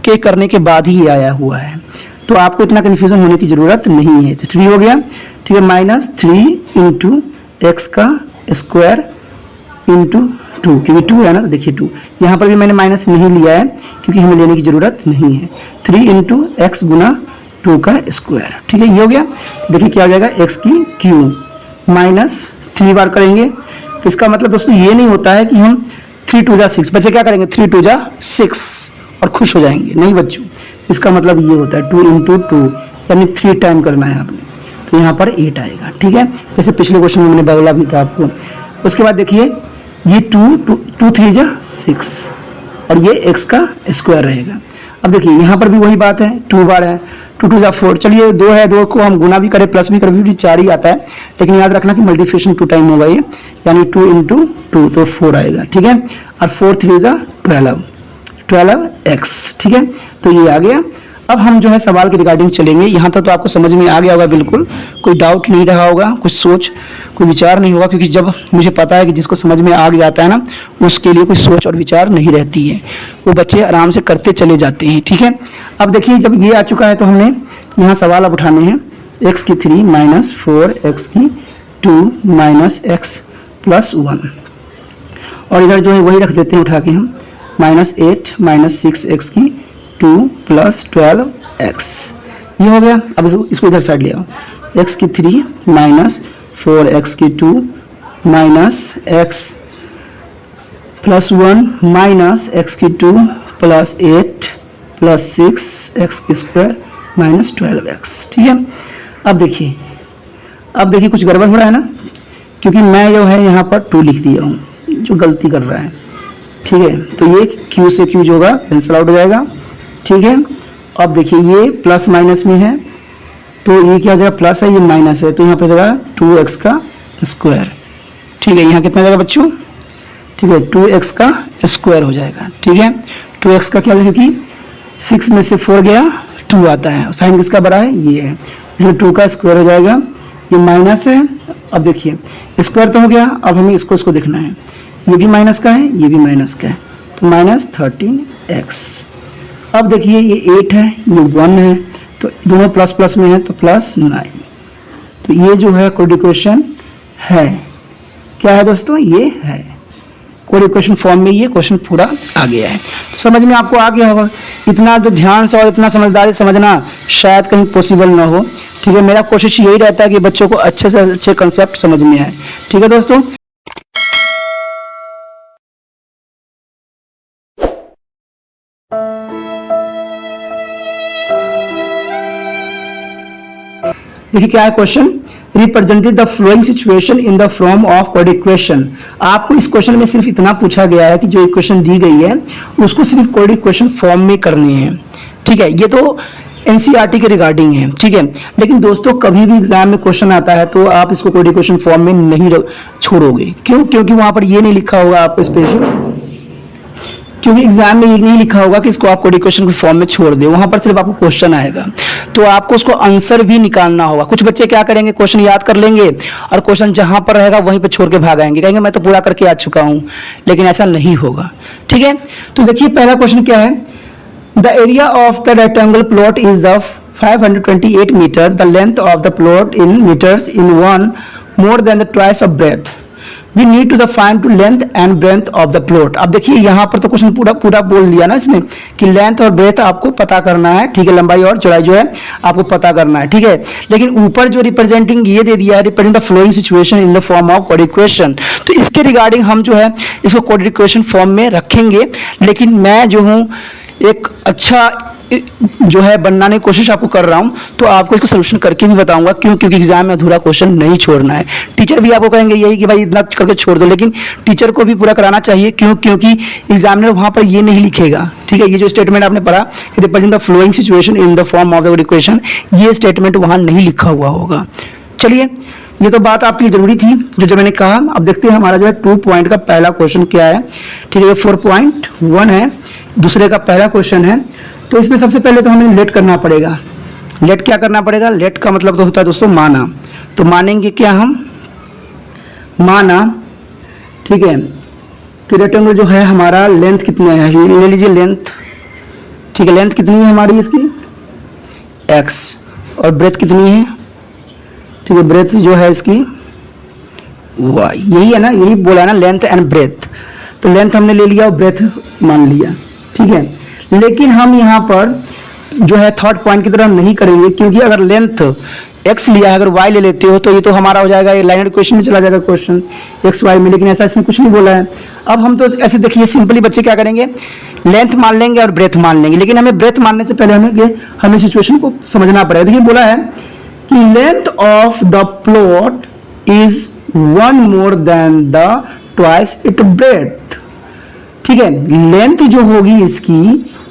के करने के बाद ही आया हुआ है, तो आपको इतना कन्फ्यूजन होने की जरूरत नहीं है। तो 3 हो गया, ठीक है, माइनस 3 इंटू एक्स का स्क्वायर इंटू 2, क्योंकि 2 है ना, तो देखिए 2 यहाँ पर भी मैंने माइनस नहीं लिया है क्योंकि हमें लेने की जरूरत नहीं है। 3 इंटू एक्स गुना 2 का स्क्वायर, ठीक है, ये हो गया। देखिए क्या हो जाएगा x की क्यूब माइनस 3 बार करेंगे तो इसका मतलब दोस्तों ये नहीं होता है कि हम 3 2 जा 6, बच्चे क्या करेंगे 3 2 जा 6 और खुश हो जाएंगे, नहीं बच्चों, इसका मतलब ये होता है 2 इंटू 2 यानी 3 टाइम करना है आपने, तो यहाँ पर 8 आएगा, ठीक है। जैसे पिछले क्वेश्चन में मैंने बोला भी था आपको। उसके बाद देखिए ये 2 3 जा 6 और ये x का स्क्वायर रहेगा। अब देखिए यहाँ पर भी वही बात है, 2 बार है, 2 2 जा 4, चलिए 2 है, 2 को हम गुना भी करें प्लस भी करें भी 4 ही आता है, लेकिन याद रखना कि मल्टीप्लिकेशन 2 टाइम होगा ये, यानी 2 इंटू 2 तो 4 आएगा, ठीक है। और 4 3 जा 12x, ठीक है, तो ये आ गया। अब हम जो है सवाल के रिगार्डिंग चलेंगे, यहाँ तक तो आपको समझ में आ गया होगा, बिल्कुल कोई डाउट नहीं रहा होगा, कुछ सोच कोई विचार नहीं होगा, क्योंकि जब मुझे पता है कि जिसको समझ में आ जाता है ना उसके लिए कोई सोच और विचार नहीं रहती है, वो बच्चे आराम से करते चले जाते हैं, ठीक है। अब देखिए जब ये आ चुका है तो हमने यहाँ सवाल अब उठाने हैं, x की 3 माइनस 4 x की 2 माइनस x प्लस 1, और इधर जो है वही रख देते हैं उठा के हम, माइनस 8 माइनस 6 x की 2 प्लस 12x, ये हो गया। अब इसको इधर साइड ले आओ, x की 3 माइनस 4x की 2 minus x plus 1 minus x की 2 प्लस 8 प्लस 6x की स्क्वायर माइनस 12x, ठीक है। अब देखिए कुछ गड़बड़ हो रहा है ना, क्योंकि मैं जो है यहाँ पर 2 लिख दिया हूँ, जो गलती कर रहा है, ठीक है। तो ये q से q जो होगा कैंसिल आउट हो जाएगा, ठीक है। अब देखिए ये प्लस माइनस में है तो ये क्या हो जाएगा, प्लस है, ये माइनस है, तो यहाँ पे जाएगा 2x का स्क्वायर, ठीक है। यहाँ कितना जाएगा बच्चों, ठीक है, 2x का स्क्वायर हो जाएगा, ठीक है। 2x का क्या है कि 6 में से 4 गया 2 आता है, साइन किसका बड़ा है, ये है, इसलिए 2 का स्क्वायर हो जाएगा, ये माइनस है। अब देखिए स्क्वायर तो हो गया, अब हमें इसको देखना है, ये भी माइनस का है, ये भी माइनस का है, तो माइनस 13x। अब देखिए ये 8 है, ये 1 है, तो दोनों प्लस प्लस में है तो प्लस 9, तो ये जो है कोड इक्वेशन है, क्या है दोस्तों, ये है कोड इक्वेशन फॉर्म में, ये क्वेश्चन पूरा आ गया है। तो समझ में आपको आ गया होगा, इतना जो ध्यान से और इतना समझदारी समझना शायद कहीं पॉसिबल ना हो, ठीक है। मेरा कोशिश यही रहता है कि बच्चों को अच्छे से अच्छे कंसेप्ट समझ में आए, ठीक है दोस्तों। देखिए क्या है question, represented the flowing situation in the form of coordinate equation. आपको इस क्वेश्चन में सिर्फ इतना पूछा गया है कि जो इक्वेशन दी गई है उसको सिर्फ कोऑर्डिनेट इक्वेशन फॉर्म में करनी है, ठीक है। ये तो एनसीईआरटी के रिगार्डिंग है, ठीक है। लेकिन दोस्तों कभी भी एग्जाम में क्वेश्चन आता है तो आप इसको कोऑर्डिनेट इक्वेशन फॉर्म में नहीं छोड़ोगे। क्यों? क्योंकि वहां पर ये नहीं लिखा होगा आपको स्पेशल, क्योंकि एग्जाम में ये नहीं लिखा होगा कि इसको आप कोऑर्डिनेट इक्वेशन के फॉर्म में छोड़ दे। वहां पर सिर्फ आपको क्वेश्चन आएगा तो आपको उसको आंसर भी निकालना होगा। कुछ बच्चे क्या करेंगे, क्वेश्चन याद कर लेंगे और क्वेश्चन जहां पर रहेगा वहीं पर छोड़ के भाग आएंगे, कहेंगे मैं तो पूरा करके आ चुका हूं, लेकिन ऐसा नहीं होगा, ठीक है। तो देखिए पहला क्वेश्चन क्या है, the area of the rectangle plot is the 528 metre, the length of the plot in metres in one more than the twice of breadth, we need to the find to length and breadth of the plot. अब देखिए यहाँ पर तो question पूरा बोल दिया ना इसने कि लेंथ और ब्रेथ आपको पता करना है, ठीक है, लंबाई और चौड़ाई जो है आपको पता करना है, ठीक है। लेकिन ऊपर जो रिप्रेजेंटिंग ये दे दिया है, represent the flowing situation in the form of coordinate equation, तो इसके रिगार्डिंग हम जो है इसको कोऑर्डिनेट इक्वेशन फॉर्म में रखेंगे। लेकिन मैं जो हूँ एक अच्छा जो है बनाने की कोशिश आपको कर रहा हूं, तो आपको इसका सोल्यूशन करके भी बताऊंगा। क्यों? क्योंकि एग्जाम में अधूरा क्वेश्चन नहीं छोड़ना है। टीचर भी आपको कहेंगे यही कि भाई इतना करके छोड़ दो, लेकिन टीचर को भी पूरा कराना चाहिए। क्यों? क्योंकि एग्जामिनर वहां पर ये नहीं लिखेगा, ठीक है। ये जो स्टेटमेंट आपने पढ़ा कि represent the flowing situation in the form of the equation, ये स्टेटमेंट वहां नहीं लिखा हुआ होगा। चलिए, ये तो बात आपके लिए जरूरी थी जो मैंने कहा। अब देखते हैं हमारा जो है 2 पॉइंट का पहला क्वेश्चन क्या है, ठीक है। 4.1 है, दूसरे का पहला क्वेश्चन है। तो इसमें सबसे पहले तो हमें लेट करना पड़ेगा। लेट क्या करना पड़ेगा? लेट का मतलब तो होता है दोस्तों माना। तो मानेंगे क्या हम? माना, ठीक है, कि रेक्टेंगल जो है हमारा लेंथ कितना है, ले लीजिए लेंथ, ठीक है। लेंथ कितनी है हमारी इसकी? x, और ब्रेथ कितनी है? ठीक है, ब्रेथ जो है इसकी y, यही है ना, यही बोला है ना, लेंथ एंड ब्रेथ। तो लेंथ हमने ले लिया और ब्रेथ मान लिया, ठीक है। लेकिन हम यहाँ पर जो है थर्ड पॉइंट की तरह नहीं करेंगे, क्योंकि अगर लेंथ x लिया है, अगर y ले लेते हो तो ये तो हमारा हो जाएगा, ये लाइनर इक्वेशन में चला जाएगा क्वेश्चन x y में। लेकिन ऐसा इसमें कुछ नहीं बोला है। अब हम तो ऐसे देखिए सिंपली बच्चे क्या करेंगे, लेंथ मान लेंगे और ब्रेथ मान लेंगे। लेकिन हमें ब्रेथ मानने से पहले हमें सिचुएशन को समझना पड़ेगा। देखिए बोला है कि length of the plot is 1 more than the twice it breadth, ठीक है। लेंथ जो होगी इसकी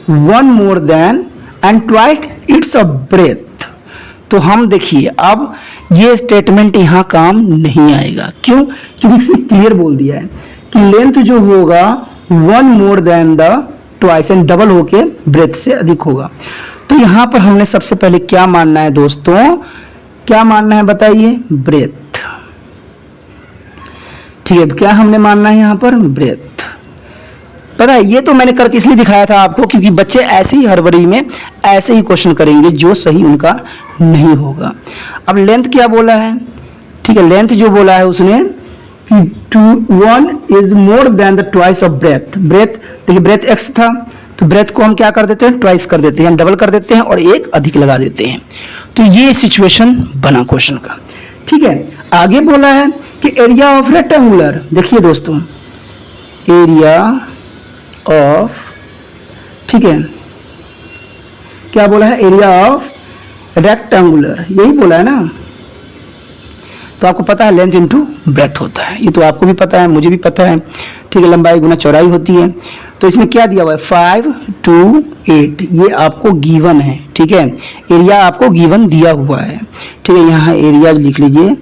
1 more than and twice it's a breadth. तो हम देखिए अब ये स्टेटमेंट यहां काम नहीं आएगा। क्यों? क्योंकि इसने क्लियर बोल दिया है कि लेंथ जो होगा 1 more than the twice and double होके ब्रेथ से अधिक होगा। तो यहां पर हमने सबसे पहले क्या मानना है दोस्तों, क्या मानना है बताइए? ब्रेथ, ठीक है। क्या हमने मानना है यहां पर? ब्रेथ। पता है ये तो मैंने करके इसलिए दिखाया था आपको क्योंकि बच्चे ऐसे ही हड़बड़ी में ऐसे ही क्वेश्चन करेंगे जो सही उनका नहीं होगा। अब लेंथ क्या बोला है, ठीक है। लेंथ जो बोला है उसने 1 is more than the twice of breadth. Breadth देखिए, ब्रेथ x था तो ब्रेथ को हम क्या कर देते हैं? ट्वाइस कर देते हैं, डबल कर देते हैं और एक अधिक लगा देते हैं। तो ये सिचुएशन बना क्वेश्चन का, ठीक है। आगे बोला है कि एरिया ऑफ रेक्टेंगुलर, देखिए दोस्तों एरिया ऑफ, ठीक है, क्या बोला है? एरिया ऑफ रेक्टेंगुलर, यही बोला है ना। तो आपको पता है लेंथ इनटू ब्रेथ होता है, ये तो आपको भी पता है, मुझे भी पता है, ठीक है। लंबाई गुना चौड़ाई होती है। तो इसमें क्या दिया हुआ है? 5 2 8, ये आपको गिवन है, ठीक है। एरिया आपको गिवन दिया हुआ है, ठीक है। यहाँ एरिया लिख लीजिए,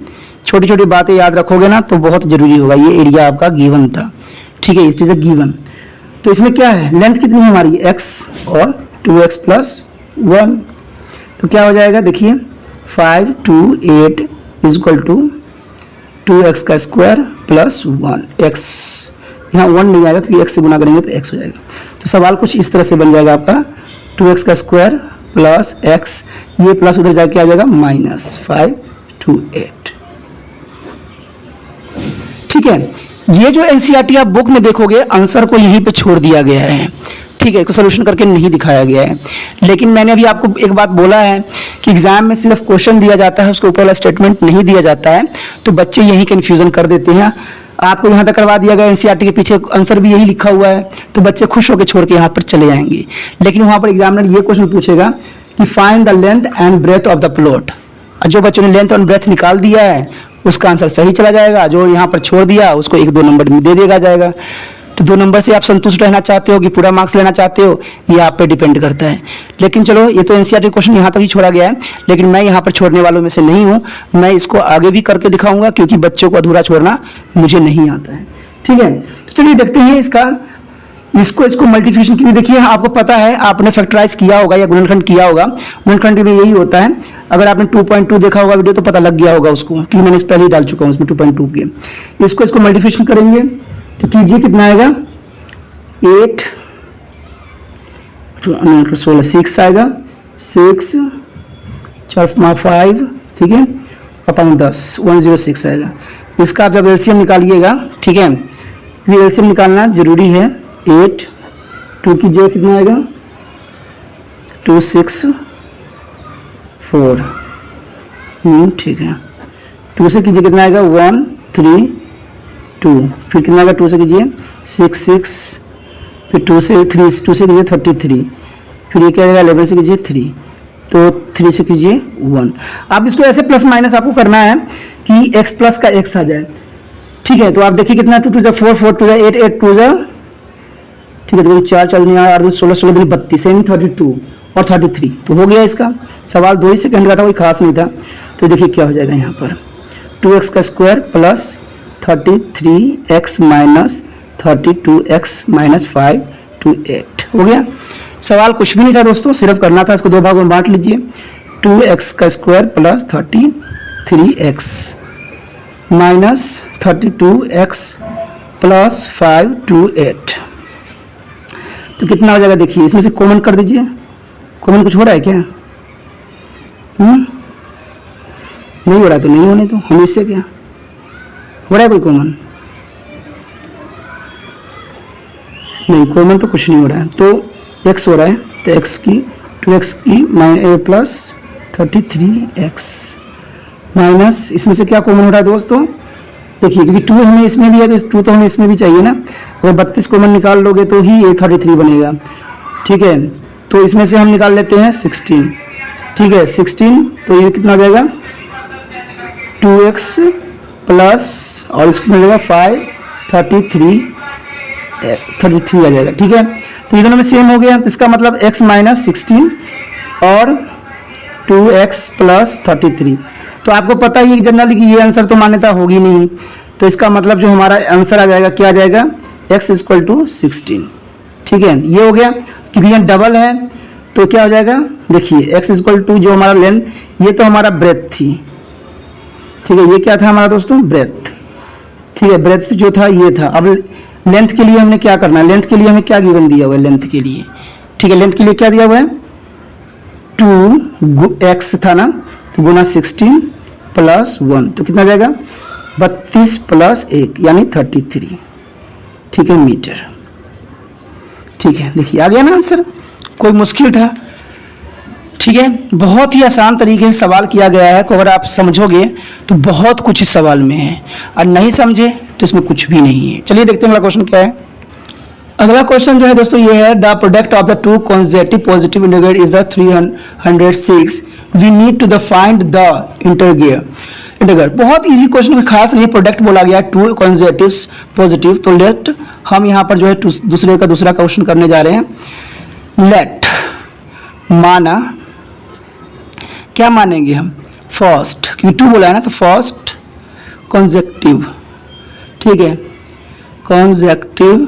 छोटी छोटी बातें याद रखोगे ना तो बहुत जरूरी होगा। ये एरिया आपका गिवन था, ठीक है, इट इज अ गिवन। तो इसमें क्या है? लेंथ कितनी है हमारी? x और 2x प्लस 1। तो क्या हो जाएगा? देखिए 5 2 8 इज इक्वल टू 2x का स्क्वायर प्लस 1। x यहाँ 1 नहीं आएगा क्योंकि x से गुना करेंगे तो x हो जाएगा। तो सवाल कुछ इस तरह से बन जाएगा आपका 2x का स्क्वायर प्लस x, ये प्लस उधर जाके आ जाएगा माइनस 5 2 8, ठीक है। ये जो एनसीईआरटी आप बुक में देखोगे आंसर को यहीं पे छोड़ दिया गया है, ठीक है। इसको सोल्यूशन करके नहीं दिखाया गया है। लेकिन मैंने अभी आपको एक बात बोला है कि एग्जाम में सिर्फ क्वेश्चन दिया जाता है, उसके ऊपर वाला स्टेटमेंट नहीं दिया जाता है, तो बच्चे यही कंफ्यूजन कर देते हैं। आपको यहाँ तक करवा दिया गया, एनसीईआरटी के पीछे आंसर भी यही लिखा हुआ है, तो बच्चे खुश होकर छोड़ के यहाँ पर चले जाएंगे। लेकिन वहां पर एग्जामिनर ये क्वेश्चन पूछेगा कि find the length and breadth of the plot, और जो बच्चों ने लेंथ और ब्रेथ निकाल दिया है उसका आंसर सही चला जाएगा, जो यहाँ पर छोड़ दिया उसको 1-2 नंबर दे देगा जाएगा। तो 2 नंबर से आप संतुष्ट रहना चाहते हो कि पूरा मार्क्स लेना चाहते हो, ये आप पे डिपेंड करता है। लेकिन चलो, ये तो एनसीईआरटी क्वेश्चन यहाँ तक ही छोड़ा गया है, लेकिन मैं यहाँ पर छोड़ने वालों में से नहीं हूँ। मैं इसको आगे भी करके दिखाऊंगा, क्योंकि बच्चों को अधूरा छोड़ना मुझे नहीं आता है। ठीक है, तो चलिए देखते हैं इसको मल्टीप्लिकेशन के लिए। देखिए, आपको पता है, आपने फैक्टराइज किया होगा या गुणनखंड किया होगा। गुणनखंड में यही होता है। अगर आपने 2.2 देखा होगा वीडियो तो पता लग गया होगा उसको, क्योंकि मैंने इस पहले ही डाल चुका हूँ इसमें 2.2 के। इसको मल्टीप्लिकेशन करेंगे तो कीजिए, कितना आएगा 8 16 6 आएगा, 6 4 5, ठीक है, और 5 10 106 आएगा। इसका आप जब एलसीएम निकालिएगा, ठीक है, ये एलसीएम निकालना जरूरी है। 8 2 कीजिए, कितना आएगा 2 6 4, ठीक है। 2 से कीजिए, कितना आएगा 1 3 2, फिर कितना आएगा 2 से कीजिए 6 6, फिर 2 से कीजिए 33, फिर ये क्या आएगा 11 से कीजिए 3, तो 3 से कीजिए 1। आप इसको ऐसे प्लस माइनस आपको करना है कि x प्लस का x आ जाए। ठीक है, तो आप देखिए कितना 2 2 जा 4 4 2 जा 8 8 2 जा, ठीक है, तो 4 4 नहीं आया, 16 16 दिन 32, 32 और 33, तो हो गया इसका। सवाल 2 ही सेकंड का था, कोई खास नहीं था। तो देखिए क्या हो जाएगा यहाँ पर 2x का square plus 33x minus 32x minus 5 to 8 हो गया। सवाल कुछ भी नहीं था दोस्तों, सिर्फ करना था, इसको 2 भागों में बांट लीजिए। 2x का square plus 33x minus 32x plus 5 to 8, तो कितना हो जाएगा देखिए। इसमें से कॉमन कर दीजिए। कॉमन कुछ हो रहा है क्या? नहीं हो रहा तो नहीं होने दो, हम इससे क्या हो रहा है, कोई कॉमन नहीं, कॉमन तो कुछ नहीं हो रहा है। तो x हो रहा है, तो x की 2x की प्लस 33x माइनस, इसमें से क्या कॉमन हो रहा है दोस्तों? देखिए, क्योंकि 2 हमें इसमें भी है तो 2 तो हमें इसमें भी चाहिए ना। अगर 32 कॉमन निकाल लोगे तो ही ये 33 बनेगा। ठीक है, तो इसमें से हम निकाल लेते हैं 16। ठीक है, 16, तो ये कितना हो जाएगा 2x प्लस, और इसको मिलेगा 5 33 आ जाएगा। ठीक है, तो ये दोनों में सेम हो गया, तो इसका मतलब x माइनस 16 और 2x प्लस 33। तो आपको पता ही जनरली कि ये आंसर तो मान्यता होगी नहीं, तो इसका मतलब जो हमारा आंसर आ जाएगा, क्या आ जाएगा x इक्वल टू 16। ठीक है, ये हो गया। क्योंकि ये डबल है तो क्या हो जाएगा, देखिए x इक्वल टू जो हमारा लेंथ, ये तो हमारा ब्रेथ थी। ठीक है, ये क्या था हमारा दोस्तों, ब्रेथ। ठीक है, ब्रेथ जो था ये था। अब लेंथ के लिए हमने क्या करना है, लेंथ के लिए हमें क्या गिवन दिया हुआ है लेंथ के लिए। ठीक है, लेंथ के लिए क्या दिया हुआ है 2x था ना, तो गुना 16 प्लस 1, तो कितना जाएगा 32 प्लस 1 यानी 33। ठीक है, मीटर। ठीक है, देखिए आ गया ना आंसर, कोई मुश्किल था। ठीक है, बहुत ही आसान तरीके से सवाल किया गया है, अगर आप समझोगे तो बहुत कुछ इस सवाल में है, और नहीं समझे तो इसमें कुछ भी नहीं है। चलिए देखते हैं अगला क्वेश्चन क्या है। अगला क्वेश्चन जो है दोस्तों ये है, the product of the two consecutive positive integral is the 306, we need to the find the integral. बहुत इजी क्वेश्चन, खास नहीं, प्रोडक्ट बोला गया टू कॉन्सेक्यूटिव पॉजिटिव, तो लेट हम यहाँ पर जो है दूसरा क्वेश्चन करने जा रहे हैं। लेट माना, क्या मानेंगे हम, फर्स्ट, क्योंकि 2 बोला है ना, तो फर्स्ट कॉन्सेक्यूटिव। ठीक है, कॉन्सेक्यूटिव,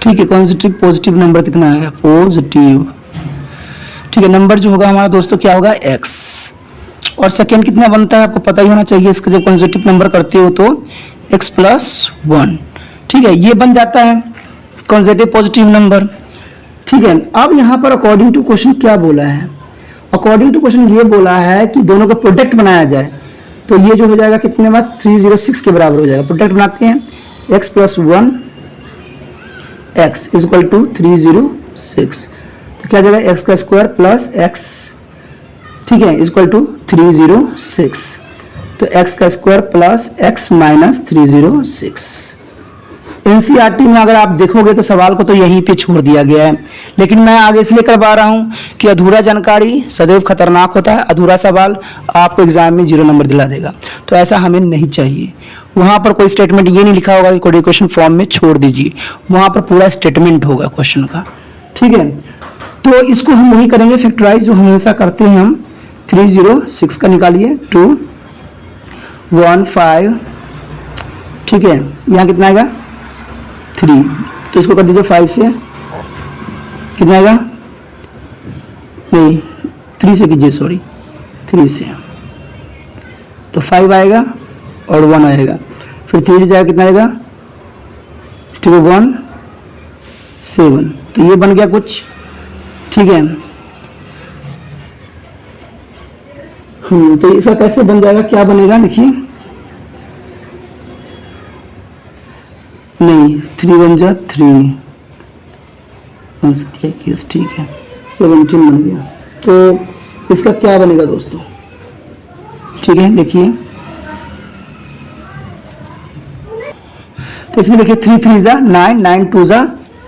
ठीक है, कॉन्सेक्यूटिव पॉजिटिव नंबर कितना है, पॉजिटिव। ठीक है, नंबर जो होगा हमारा दोस्तों क्या होगा x, और सेकेंड कितना बनता है आपको पता ही होना चाहिए, इसका जब कॉन्सेक्यूटिव नंबर करते हो तो x प्लस 1। ठीक है, ये बन जाता है कॉन्सेक्यूटिव पॉजिटिव नंबर। ठीक है, अब यहाँ पर अकॉर्डिंग टू क्वेश्चन क्या बोला है, अकॉर्डिंग टू क्वेश्चन ये बोला है कि दोनों का प्रोडक्ट बनाया जाए, तो ये जो हो जाएगा कितने बाद 306 के बराबर हो जाएगा। प्रोडक्ट बनाते हैं, x plus 1 x is equal to 306, तो क्या जाएगा x का स्क्वायर प्लस x, ठीक है, इज इक्वल टू 306, तो x का square plus x minus 306, NCERT में अगर आप देखोगे तो सवाल को तो यहीं पे छोड़ दिया गया है, लेकिन मैं आगे इसलिए करवा रहा हूँ कि अधूरा जानकारी सदैव खतरनाक होता है। अधूरा सवाल आपको एग्जाम में 0 नंबर दिला देगा, तो ऐसा हमें नहीं चाहिए। वहाँ पर कोई स्टेटमेंट ये नहीं लिखा होगा कि कोई क्वेश्चन फॉर्म में छोड़ दीजिए, वहाँ पर पूरा स्टेटमेंट होगा क्वेश्चन का, ठीक है। तो इसको हम वही करेंगे फैक्टराइज जो हमेशा करते हैं हम। 306 का निकालिए 215, ठीक है। यहाँ कितना आएगा 3, तो इसको कर दीजिए 5 से, कितना आएगा, नहीं 3 से कीजिए, सॉरी 3 से, तो 5 आएगा और 1 आएगा, फिर 3 से जाएगा कितना आएगा 1 7, तो ये बन गया कुछ, ठीक है। तो इसका कैसे बन जाएगा, क्या बनेगा देखिए, नहीं 3 1 जा 3, 1 7 21, ठीक है 17 बन गया। तो इसका क्या बनेगा दोस्तों, ठीक है देखिए, तो इसमें देखिए 3 3 जा 9, 9 2 जा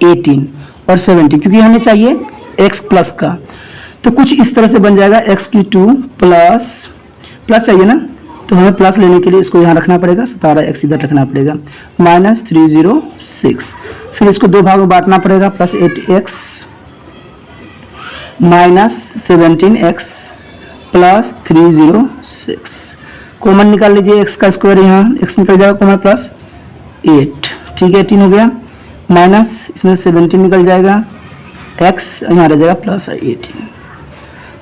18 और 70, क्योंकि हमें चाहिए x प्लस का, तो कुछ इस तरह से बन जाएगा x की 2 प्लस चाहिए ना, तो हमें प्लस लेने के लिए इसको यहाँ रखना पड़ेगा, 17x इधर रखना पड़ेगा, -306, फिर इसको 2 भाग में बांटना पड़ेगा, +8x -17x +306, कॉमन निकाल लीजिए, x का स्क्वायर यहाँ x निकल जाएगा कॉमन +8, ठीक है 18 हो गया, माइनस इसमें 17 निकल जाएगा, x यहाँ रह जाएगा +18,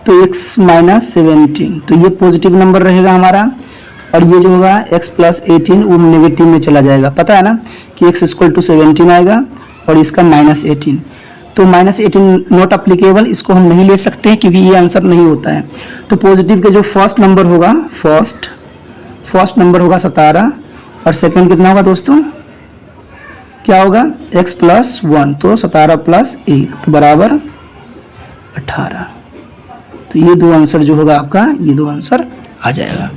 तो x -17, तो ये पॉजिटिव नंबर रहेगा हमारा, और ये जो होगा x +18 वो नेगेटिव में चला जाएगा। पता है ना कि x = 17 आएगा और इसका -18, तो -18 नॉट अप्लीकेबल, इसको हम नहीं ले सकते क्योंकि ये आंसर नहीं होता है। तो पॉजिटिव के जो फर्स्ट नंबर होगा, फर्स्ट नंबर होगा 17, और सेकंड कितना होगा दोस्तों, क्या होगा x +1, तो 17 + 1 तो बराबर 18, तो ये 2 आंसर जो होगा आपका, ये 2 आंसर आ जाएगा।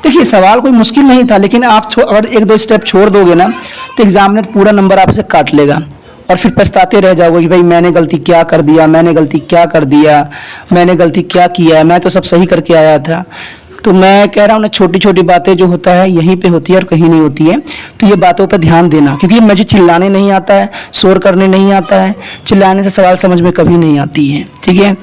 देखिए सवाल कोई मुश्किल नहीं था, लेकिन आप अगर 1-2 स्टेप छोड़ दोगे ना तो एग्जामिनर पूरा नंबर आपसे काट लेगा और फिर पछताते रह जाओगे कि भाई मैंने गलती क्या कर दिया, मैंने गलती क्या किया, मैं तो सब सही करके आया था। तो मैं कह रहा हूँ ना, छोटी छोटी बातें जो होता है यहीं पे होती है और कहीं नहीं होती है, तो ये बातों पर ध्यान देना, क्योंकि मुझे चिल्लाने नहीं आता है, शोर करने नहीं आता है, चिल्लाने से सवाल समझ में कभी नहीं आती है, ठीक है,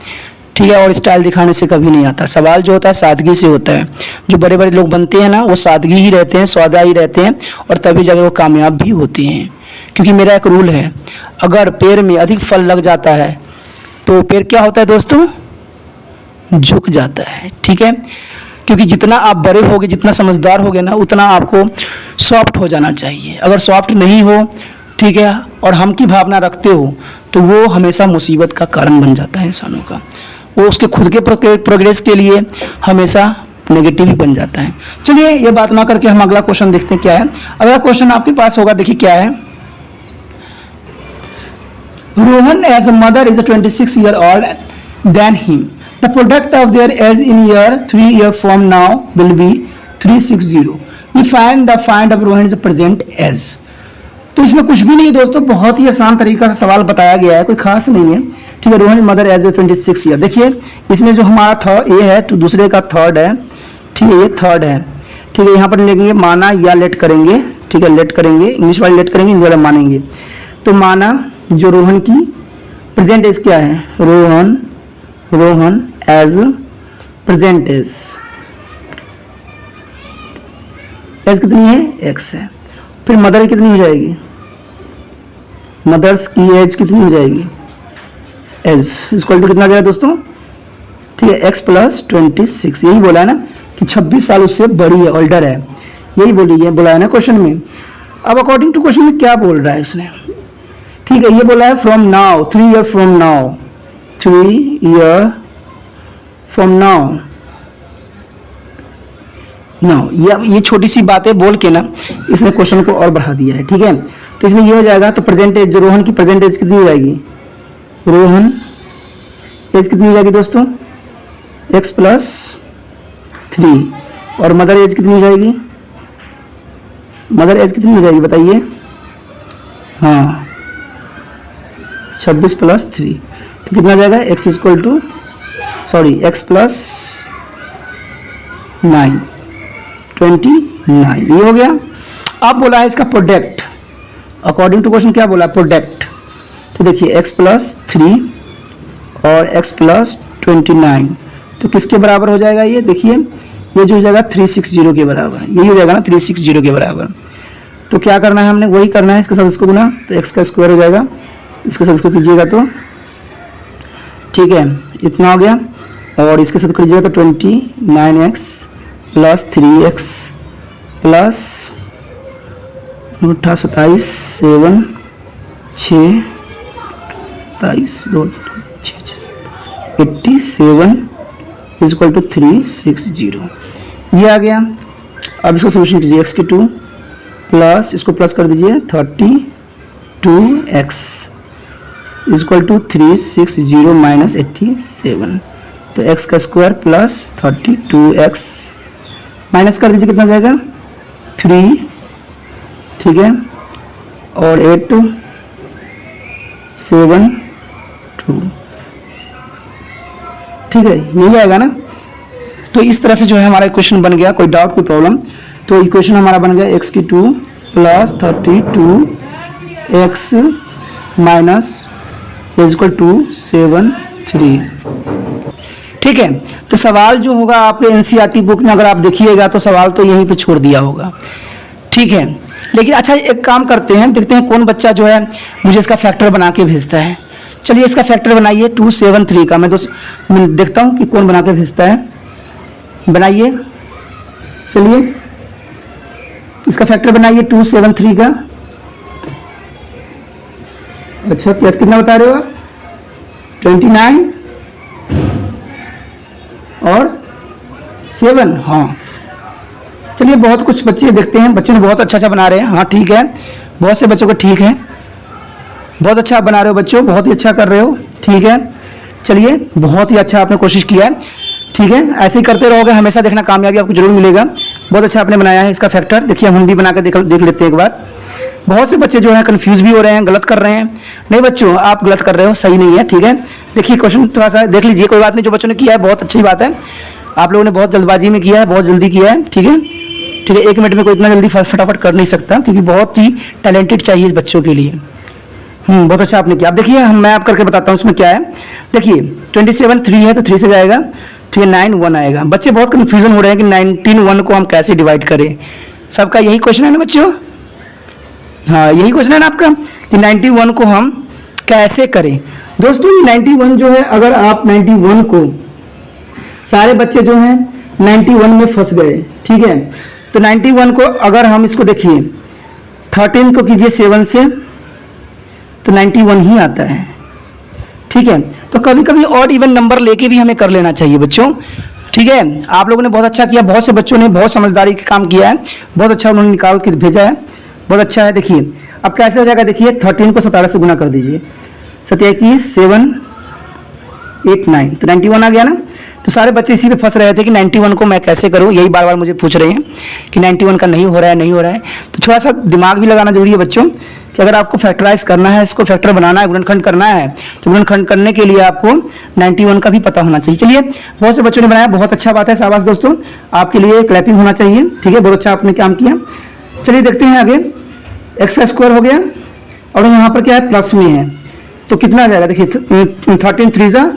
और स्टाइल दिखाने से कभी नहीं आता। सवाल जो होता है सादगी से होता है, जो बड़े बड़े लोग बनते हैं ना वो सादगी ही रहते हैं, सौदा ही रहते हैं, और तभी जगह वो कामयाब भी होते हैं। क्योंकि मेरा एक रूल है, अगर पेड़ में अधिक फल लग जाता है तो पेड़ क्या होता है दोस्तों, झुक जाता है, ठीक है। क्योंकि जितना आप बड़े होगे, जितना समझदार होगे ना, उतना आपको सॉफ्ट हो जाना चाहिए। अगर सॉफ्ट नहीं हो, ठीक है, और हम की भावना रखते हो, तो वो हमेशा मुसीबत का कारण बन जाता है इंसानों का, वो उसके खुद के प्रोग्रेस के लिए हमेशा नेगेटिव ही बन जाता है। चलिए ये बात ना करके हम अगला क्वेश्चन देखते हैं क्या है। अगला क्वेश्चन आपके पास होगा, देखिए क्या है, Rohan age a mother is 26 year old than him. The product of their age in year 3 year from now will be 360. We find the find of Rohan is present as. तो इसमें कुछ भी नहीं दोस्तों, बहुत ही आसान तरीका से सवाल बताया गया है, कोई खास नहीं है, ठीक है। Rohan mother age a 26 year, देखिए इसमें जो हमारा थर्ड ए है तो दूसरे का थर्ड है, ठीक है, ये थर्ड है, ठीक है। यहाँ पर लेंगे माना या लेट करेंगे, ठीक है, लेट करेंगे, इंग्लिश वाले लेट करेंगे, हिंदी वाला मानेंगे। तो माना जो रोहन की प्रेजेंट एज क्या है, रोहन एज प्रेजेंट एज कितनी है, एक्स है। फिर मदर कितनी हो जाएगी, मदर्स की एज कितनी हो जाएगी, एज इक्वल टू कितना जाएगा दोस्तों, ठीक है, x + 26, यही बोला है ना कि 26 साल उससे बड़ी है, ओल्डर है, यही बोला है ना क्वेश्चन में। अब अकॉर्डिंग टू क्वेश्चन में क्या बोल रहा है उसने, ठीक है, ये बोला है from now, 3 year from now, 3 year from now। ये छोटी सी बातें बोल के ना इसने क्वेश्चन को और बढ़ा दिया है, ठीक है। तो इसमें ये हो जाएगा, तो प्रेजेंट एज, जो रोहन की प्रेजेंट एज कितनी हो जाएगी, रोहन एज कितनी हो जाएगी दोस्तों, x + 3, और मदर एज कितनी हो जाएगी, मदर एज कितनी हो जाएगी बताइए, हाँ 26 प्लस 3, तो कितना जाएगा x equal to x plus 9 29, ये हो गया। अब बोला है इसका प्रोडक्ट, अकॉर्डिंग टू क्वेश्चन क्या बोला प्रोडक्ट, तो देखिए x प्लस 3 और x प्लस 29, तो किसके बराबर हो जाएगा ये, देखिए ये जो हो जाएगा 360 के बराबर, यही हो जाएगा ना 360 के बराबर। तो क्या करना है हमने, वही करना है, इसके साथ इसको गुना, तो x का स्क्वायर हो जाएगा, इसके साथ इसको कीजिएगा तो ठीक है इतना हो गया, और इसके साथ कीजिएगा तो 29x plus 3x plus 27 7 6 27 2 87 is equal to 360, ये आ गया। अब इसको सोल्यूशन कीजिए, x की 2 प्लस इसको प्लस कर दीजिए 32x is equal to 360 minus 87, तो x का स्क्वायर प्लस 32x माइनस कर दीजिए, कितना जाएगा 3, ठीक है, और 8 7 2, ठीक है, यही आएगा ना। तो इस तरह से जो है हमारा इक्वेशन बन गया, कोई डाउट कोई प्रॉब्लम, तो इक्वेशन हमारा बन गया x की 2 plus 32x minus is equal to 7 3, ठीक है। तो सवाल जो होगा आपके एनसीईआरटी बुक में अगर आप देखिएगा तो सवाल तो यहीं पे छोड़ दिया होगा, ठीक है। लेकिन अच्छा एक काम करते हैं, देखते हैं कौन बच्चा जो है मुझे इसका फैक्टर बना के भेजता है। चलिए इसका फैक्टर बनाइए 273 का, मैं देखता हूँ कि कौन बना के भेजता है, बनाइए, चलिए इसका फैक्टर बनाइए 273 का। अच्छा क्या कितना बता रहे हो आप, 29 और 7, हाँ चलिए बहुत कुछ बच्चे देखते हैं, बच्चे ने बहुत अच्छा बना रहे हैं, हाँ ठीक है, बहुत से बच्चों को ठीक है, बहुत अच्छा आप बना रहे हो बच्चों, बहुत ही अच्छा कर रहे हो, ठीक है। चलिए बहुत ही अच्छा आपने कोशिश किया है, ठीक है, ऐसे ही करते रहोगे हमेशा, देखना कामयाबी आपको जरूर मिलेगा। बहुत अच्छा आपने बनाया है इसका फैक्टर, देखिए हम भी बना के देख लेते हैं एक बार। बहुत से बच्चे जो है कंफ्यूज भी हो रहे हैं, गलत कर रहे हैं, नहीं बच्चों आप गलत कर रहे हो, सही नहीं है, ठीक है। देखिए क्वेश्चन थोड़ा सा देख लीजिए, कोई बात नहीं, जो बच्चों ने किया है बहुत अच्छी बात है, आप लोगों ने बहुत जल्दबाजी में किया है, बहुत जल्दी किया है, ठीक है, ठीक है। 1 मिनट में कोई इतना जल्दी फटाफट कर नहीं सकता, क्योंकि बहुत ही टैलेंटेड चाहिए इस बच्चों के लिए। बहुत अच्छा आपने किया। आप देखिए मैं आप करके बताता हूँ उसमें क्या है, देखिए 27 3 है तो 3 से जाएगा, ठीक है, 9 1 आएगा। बच्चे बहुत कंफ्यूजन हो रहे हैं कि 19 1 को हम कैसे डिवाइड करें, सबका यही क्वेश्चन है ना बच्चों, हाँ यही क्वेश्चन है ना आपका कि 91 को हम कैसे करें। दोस्तों 91 जो है, अगर आप 91 को, सारे बच्चे जो हैं 91 में फंस गए, ठीक है, तो 91 को अगर हम इसको देखिए 13 को कीजिए 7 से तो 91 ही आता है, ठीक है। तो कभी कभी ऑड इवन नंबर लेके भी हमें कर लेना चाहिए बच्चों, ठीक है। आप लोगों ने बहुत अच्छा किया, बहुत से बच्चों ने बहुत समझदारी का काम किया है, बहुत अच्छा उन्होंने निकाल के भेजा है, बहुत अच्छा है। देखिए अब कैसे हो जाएगा, देखिए 13 को 17 से गुना कर दीजिए, 7 7 8 9, तो 91 आ गया ना। तो सारे बच्चे इसी पे फंस रहे थे कि 91 को मैं कैसे करूं, यही बार बार मुझे पूछ रहे हैं कि 91 का नहीं हो रहा है, नहीं हो रहा है। तो थोड़ा सा दिमाग भी लगाना जरूरी है बच्चों, कि अगर आपको फैक्टराइज करना है, इसको फैक्टर बनाना है, गुणनखंड करना है, तो गुणनखंड करने के लिए आपको 91 का भी पता होना चाहिए। चलिए बहुत से बच्चों ने बनाया, बहुत अच्छा बात है, शाबाश दोस्तों, आपके लिए क्लैपिंग होना चाहिए, ठीक है, बहुत अच्छा आपने काम किया। चलिए देखते हैं आगे, एक्स का स्क्वायर हो गया और यहाँ पर क्या है प्लस में है, तो कितना आ जाएगा, देखिए 13 3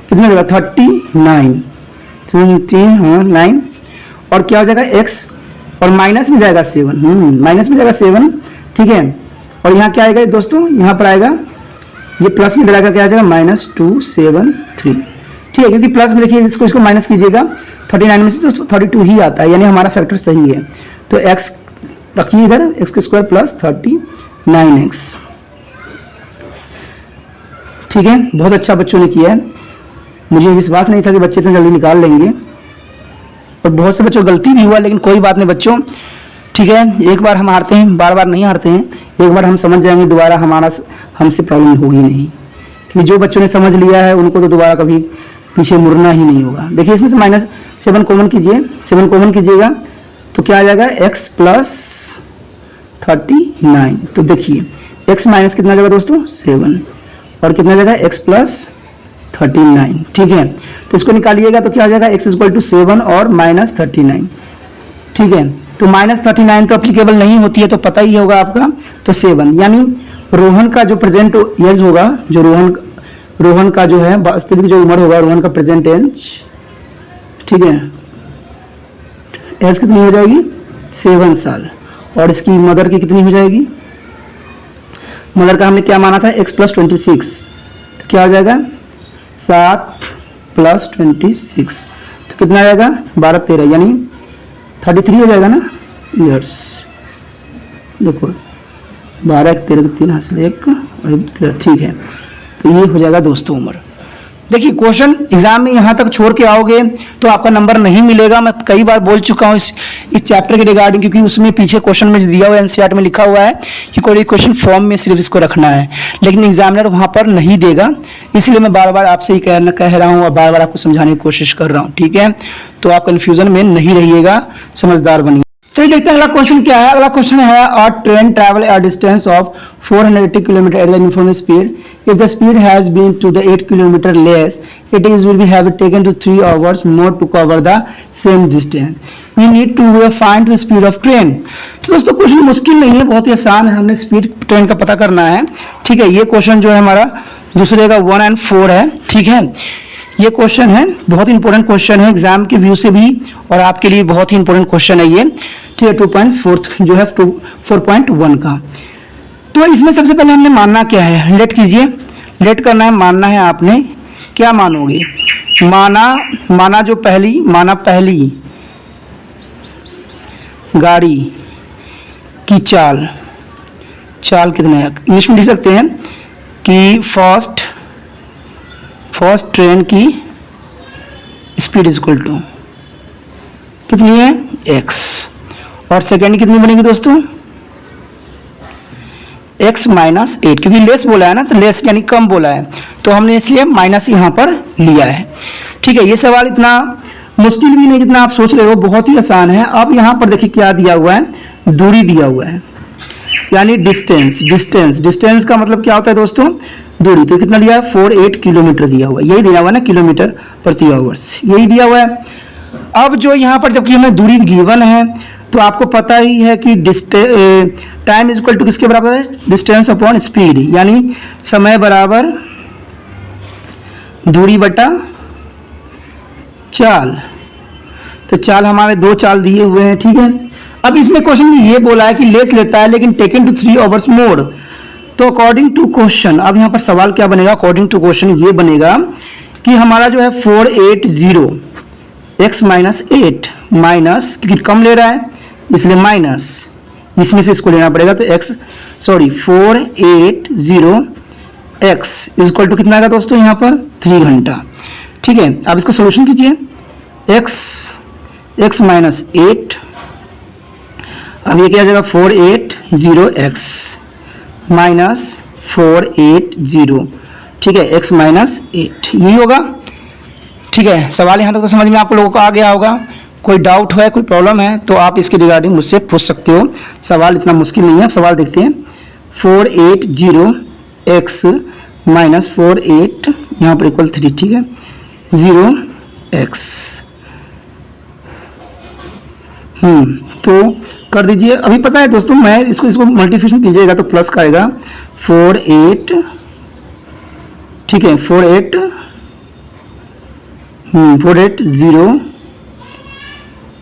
कितना जाएगा 39, 3 हाँ 9, और क्या हो जाएगा एक्स, और माइनस में जाएगा 7, माइनस में जाएगा 7, ठीक है। और यहाँ क्या आएगा दोस्तों, यहाँ पर आएगा ये प्लस में लगाएगा, क्या आ जाएगा -273, ठीक है, क्योंकि प्लस में देखिए इसको माइनस कीजिएगा 39 में से तो 32 ही आता है, यानी हमारा फैक्टर सही है। तो एक्स रखिए इधर, एक्स का स्क्वायर प्लस 39x, ठीक है। बहुत अच्छा बच्चों ने किया है, मुझे विश्वास नहीं था कि बच्चे इतना जल्दी निकाल लेंगे, और बहुत से बच्चों गलती भी हुआ, लेकिन कोई बात नहीं बच्चों, ठीक है। एक बार हम हारते हैं, बार बार नहीं हारते हैं, एक बार हम समझ जाएंगे, दोबारा हमसे प्रॉब्लम होगी नहीं, क्योंकि जो बच्चों ने समझ लिया है उनको तो दोबारा कभी पीछे मुड़ना ही नहीं होगा। देखिए इसमें से -7 कॉमन कीजिए, 7 कॉमन कीजिएगा तो क्या आ जाएगा x प्लस 39, तो देखिए x माइनस कितना जाएगा दोस्तों 7 और कितना जाएगा x प्लस 39। ठीक है, तो इसको निकालिएगा तो क्या आ जाएगा x इक्वल टू 7 और माइनस 39। ठीक है, तो माइनस 39 तो अप्लीकेबल नहीं होती है, तो पता ही होगा आपका, तो 7 यानी रोहन का जो प्रेजेंट एज होगा, जो रोहन का जो है वास्तविक जो उम्र होगा, रोहन का प्रेजेंट एज, ठीक है, एज कितनी हो जाएगी 7 साल, और इसकी मदर की कितनी हो जाएगी, मदर का हमने क्या माना था x प्लस 26, तो क्या हो जाएगा 7 प्लस 26, तो कितना आ जाएगा 12 13 यानी 33 हो जाएगा ना ईयर्स। देखो 12 13 3 हासिल 1 और 13, ठीक है, तो ये हो जाएगा दोस्तों उम्र। देखिए क्वेश्चन एग्जाम में यहाँ तक छोड़ के आओगे तो आपका नंबर नहीं मिलेगा। मैं कई बार बोल चुका हूँ इस चैप्टर के रिगार्डिंग, क्योंकि उसमें पीछे क्वेश्चन में जो दिया हुआ है एनसीईआरटी में लिखा हुआ है कि कोई क्वेश्चन फॉर्म में सिर्फ इसको रखना है, लेकिन एग्जामिनर वहाँ पर नहीं देगा। इसलिए मैं बार बार आपसे ही कह रहा हूँ और बार बार आपको समझाने की कोशिश कर रहा हूँ। ठीक है, तो आप कन्फ्यूजन में नहीं रहिएगा, समझदार बनिए। तो देखते हैं अगला क्वेश्चन क्या है। अगला क्वेश्चन है a train travel a distance of 480 kilometre at the uniform speed, if the speed has been to the 8 kilometre less, it is will be have taken to 3 hours more to cover the same distance. We need to find the speed of train. तो दोस्तों question मुश्किल नहीं है, बहुत ही आसान है, हमने speed train का पता करना है। ठीक है, ये क्वेश्चन जो है हमारा दूसरे का 1 और 4 है। ठीक है, ये क्वेश्चन है, बहुत इंपॉर्टेंट क्वेश्चन है एग्जाम के व्यू से भी, और आपके लिए बहुत ही इंपॉर्टेंट क्वेश्चन है ये। ठीक है, 2.4 जो है 4.1 का। तो इसमें सबसे पहले हमने मानना क्या है, लेट कीजिए, लेट करना है, मानना है आपने, क्या मानोगे, माना जो पहली गाड़ी की चाल कितने है, इंग्लिश में लिख सकते हैं कि फर्स्ट ट्रेन की स्पीड इज इक्वल टू कितनी है x, और सेकेंड कितनी बनेगी दोस्तों x माइनस 8, क्योंकि लेस बोला है ना, तो लेस यानी कम बोला है, तो हमने इसलिए माइनस यहाँ पर लिया है। ठीक है, ये सवाल इतना मुश्किल भी नहीं जितना आप सोच रहे हो, बहुत ही आसान है। अब यहाँ पर देखिए क्या दिया हुआ है, दूरी दिया हुआ है, यानी डिस्टेंस का मतलब क्या होता है दोस्तों, दूरी। तो कितना दिया है 48 किलोमीटर दिया हुआ है, यही दिया हुआ है ना, किलोमीटर प्रति आवर्स, यही दिया हुआ है। अब जो यहाँ पर जबकि हमें दूरी गिवन है, तो आपको पता ही है कि टाइम इज इक्वल टू किसके बराबर है, डिस्टेंस अपॉन स्पीड, यानी समय बराबर दूरी बटा चाल। तो चाल हमारे 2 चाल दिए हुए हैं। ठीक है, अब इसमें क्वेश्चन में ये बोला है कि लेस लेता है लेकिन टेकन टू 3 आवर्स मोर। तो अकॉर्डिंग टू क्वेश्चन, अब यहाँ पर सवाल क्या बनेगा, अकॉर्डिंग टू क्वेश्चन ये बनेगा कि हमारा जो है 480 x माइनस 8 माइनस, क्योंकि कम ले रहा है इसलिए माइनस, इसमें से इसको लेना पड़ेगा, तो 480 x इज इक्वल टू कितना आएगा दोस्तों यहाँ पर 3 घंटा। ठीक है, अब इसको सोल्यूशन कीजिए, x माइनस 8, अब ये क्या आ जाएगा 480x माइनस 480, ठीक है, x माइनस 8, यही होगा। ठीक है, सवाल यहाँ तक तो समझ में आप लोगों को आ गया होगा। कोई डाउट है, कोई प्रॉब्लम है तो आप इसके रिगार्डिंग मुझसे पूछ सकते हो, सवाल इतना मुश्किल नहीं है। अब सवाल देखते हैं, 480x माइनस 48 यहाँ पर इक्वल 3, ठीक है, 0x, तो कर दीजिए। अभी पता है दोस्तों, मैं इसको मल्टीप्लिकेशन कीजिएगा तो प्लस का आएगा 48, ठीक है, 480,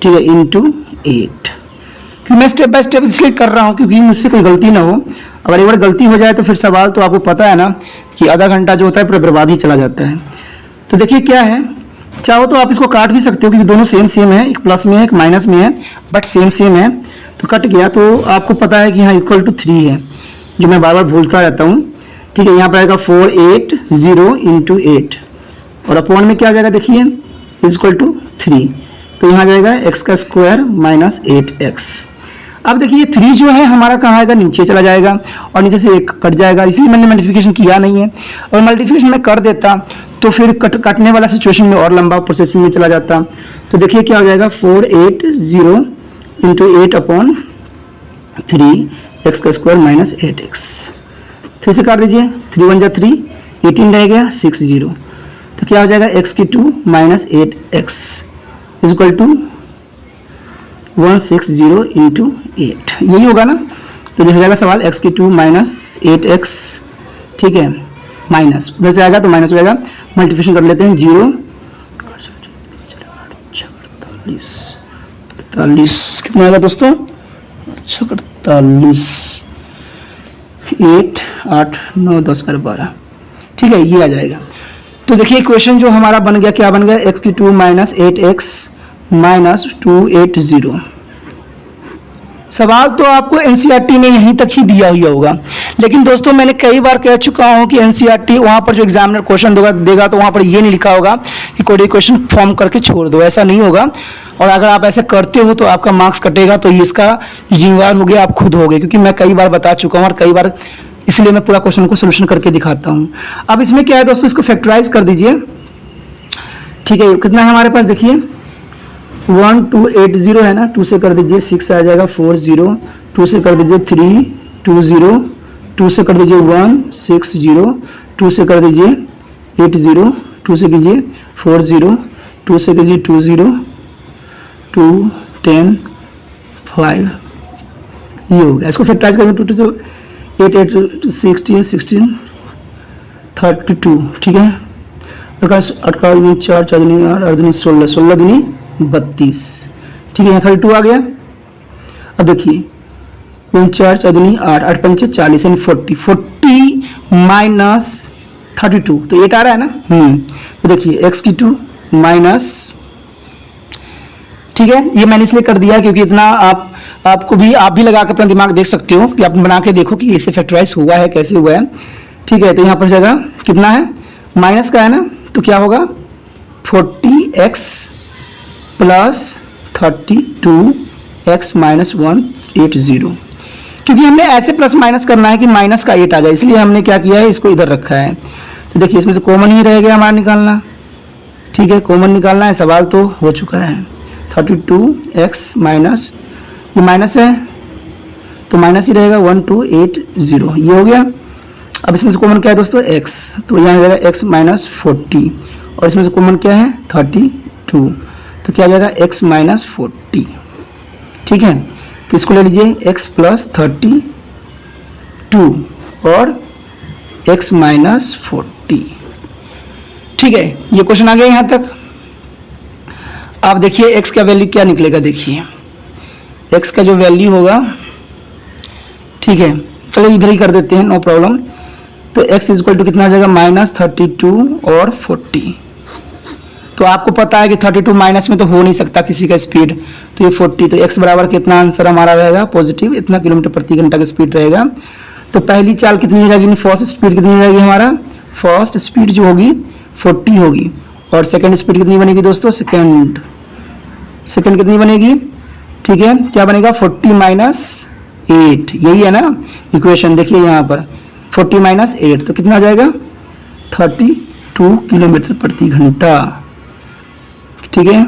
ठीक है, इंटू 8। क्योंकि मैं स्टेप बाय स्टेप इसलिए कर रहा हूँ क्योंकि मुझसे कोई गलती ना हो। अगर एक बार गलती हो जाए तो फिर सवाल तो आपको पता है ना कि आधा घंटा जो होता है पूरा बर्बाद ही चला जाता है। तो देखिए क्या है, चाहो तो आप इसको काट भी सकते हो क्योंकि दोनों सेम है, एक प्लस में है एक माइनस में है, बट सेम है, तो कट गया। तो आपको पता है कि यहाँ इक्वल टू 3 है, जो मैं बार बार भूलता रहता हूँ। ठीक है, यहाँ पर आएगा 480 इंटू 8 और अपॉन में क्या आ जाएगा देखिए, इक्वल टू 3, तो यहाँ जाएगा x का स्क्वायर माइनस 8x। अब देखिए 3 जो है हमारा कहाँ आएगा, नीचे चला जाएगा और नीचे से 1 कट जाएगा, इसलिए मैंने मल्टीप्लिकेशन किया नहीं है। और मल्टीप्लिकेशन में कर देता तो फिर कटने वाला सिचुएशन में और लंबा प्रोसेसिंग में चला जाता। तो देखिए क्या हो जाएगा, 480 इंटू 8 अपॉन 3 x का स्क्वायर माइनस 8x। 3 से काट दीजिए, 3 1 जा 3, 18 रह गया, 6 0। तो क्या हो जाएगा x की 2 minus 8x is equal to 160 into 8, यही होगा ना। तो जो हो जाएगा सवाल x की 2 माइनस 8x, ठीक है, माइनस उधर से आएगा तो माइनस हो जाएगा, मल्टीप्लिकेशन कर लेते हैं, 0 48 कितना आएगा दोस्तों, 48, 8 8 9 10 12, ठीक है, ये आ जाएगा। तो देखिए इक्वेशन जो हमारा बन गया, क्या बन गया, x की 2 माइनस 8x माइनस 280। सवाल तो आपको एनसीईआरटी में यहीं तक ही दिया हुआ होगा, लेकिन दोस्तों मैंने कई बार कह चुका हूं कि एनसीईआरटी वहां पर जो एग्जामिनर क्वेश्चन देगा तो वहां पर ये नहीं लिखा होगा कि कोई इक्वेशन फॉर्म करके छोड़ दो, ऐसा नहीं होगा। और अगर आप ऐसे करते हो तो आपका मार्क्स कटेगा, तो इसका जिम्मेवार हो गया आप खुद हो गए, क्योंकि मैं कई बार बता चुका हूँ और कई बार, इसलिए मैं पूरा क्वेश्चन को सोल्यूशन करके दिखाता हूँ। अब इसमें क्या है दोस्तों, इसको फैक्टराइज कर दीजिए, ठीक है, कितना है हमारे पास, देखिए 1280 है ना, 2 से कर दीजिए 6 आ जाएगा 40, 2 से कर दीजिए 320, 2 से कर दीजिए 160, 2 से कर दीजिए 80, 2 से कीजिए 40, 2 से कीजिए 20, 2 10 5, ये हो गया। इसको फैक्टराइज करेंगे 2 से 8 8 16 16 32, ठीक है, 4 4 दूनी 8 दूनी 16 16 दूनी 32, ठीक है, यहाँ 32 आ गया। अब देखिए 4 4 दूनी 8 8 5 40 यानी 40 माइनस 32, तो 8 आ रहा है ना। तो देखिए x की 2 माइनस, ठीक है, ये मैंने इसलिए कर दिया क्योंकि इतना आप भी लगा के अपना दिमाग देख सकते हो कि आप बना के देखो कि इसे फैक्टराइज हुआ है, कैसे हुआ है, ठीक है। तो यहाँ पर जगह कितना है, माइनस का है ना, तो क्या होगा 40x प्लस 32x माइनस 180, क्योंकि हमें ऐसे प्लस माइनस करना है कि माइनस का 8 आ जाए, इसलिए हमने क्या किया है, इसको इधर रखा है। तो देखिए इसमें से कॉमन ही रह गया हमारा निकालना, ठीक है, कॉमन निकालना है, सवाल तो हो चुका है। 32x माइनस, ये माइनस है तो माइनस ही रहेगा, 1280, ये हो गया। अब इसमें से कॉमन क्या है दोस्तों, x, तो यहाँ रहेगा x माइनस 40, और इसमें से कॉमन क्या है 32, तो क्या आ जाएगा x माइनस 40, ठीक है। तो इसको ले लीजिए x प्लस 32 और x माइनस 40, ठीक है, ये क्वेश्चन आ गया यहाँ तक। अब देखिए x का वैल्यू क्या निकलेगा, देखिए x का जो वैल्यू होगा, ठीक है, चलो इधर ही कर देते हैं, नो प्रॉब्लम। तो x इज इक्वल टू कितना आ जाएगा, माइनस 32 और 40। तो आपको पता है कि 32 माइनस में तो हो नहीं सकता किसी का स्पीड, तो ये 40, तो x बराबर कितना आंसर हमारा रहेगा, पॉजिटिव, इतना किलोमीटर प्रति घंटा का स्पीड रहेगा। तो पहली चाल कितनी हो जाएगी, फर्स्ट स्पीड कितनी हो जाएगी, हमारा फर्स्ट स्पीड जो होगी 40 होगी, और सेकंड स्पीड कितनी बनेगी दोस्तों, सेकंड कितनी बनेगी, ठीक है, क्या बनेगा 40 माइनस 8, यही है ना इक्वेशन। देखिए यहाँ पर 40 माइनस 8, तो कितना आ जाएगा 32 किलोमीटर प्रति घंटा, ठीक है।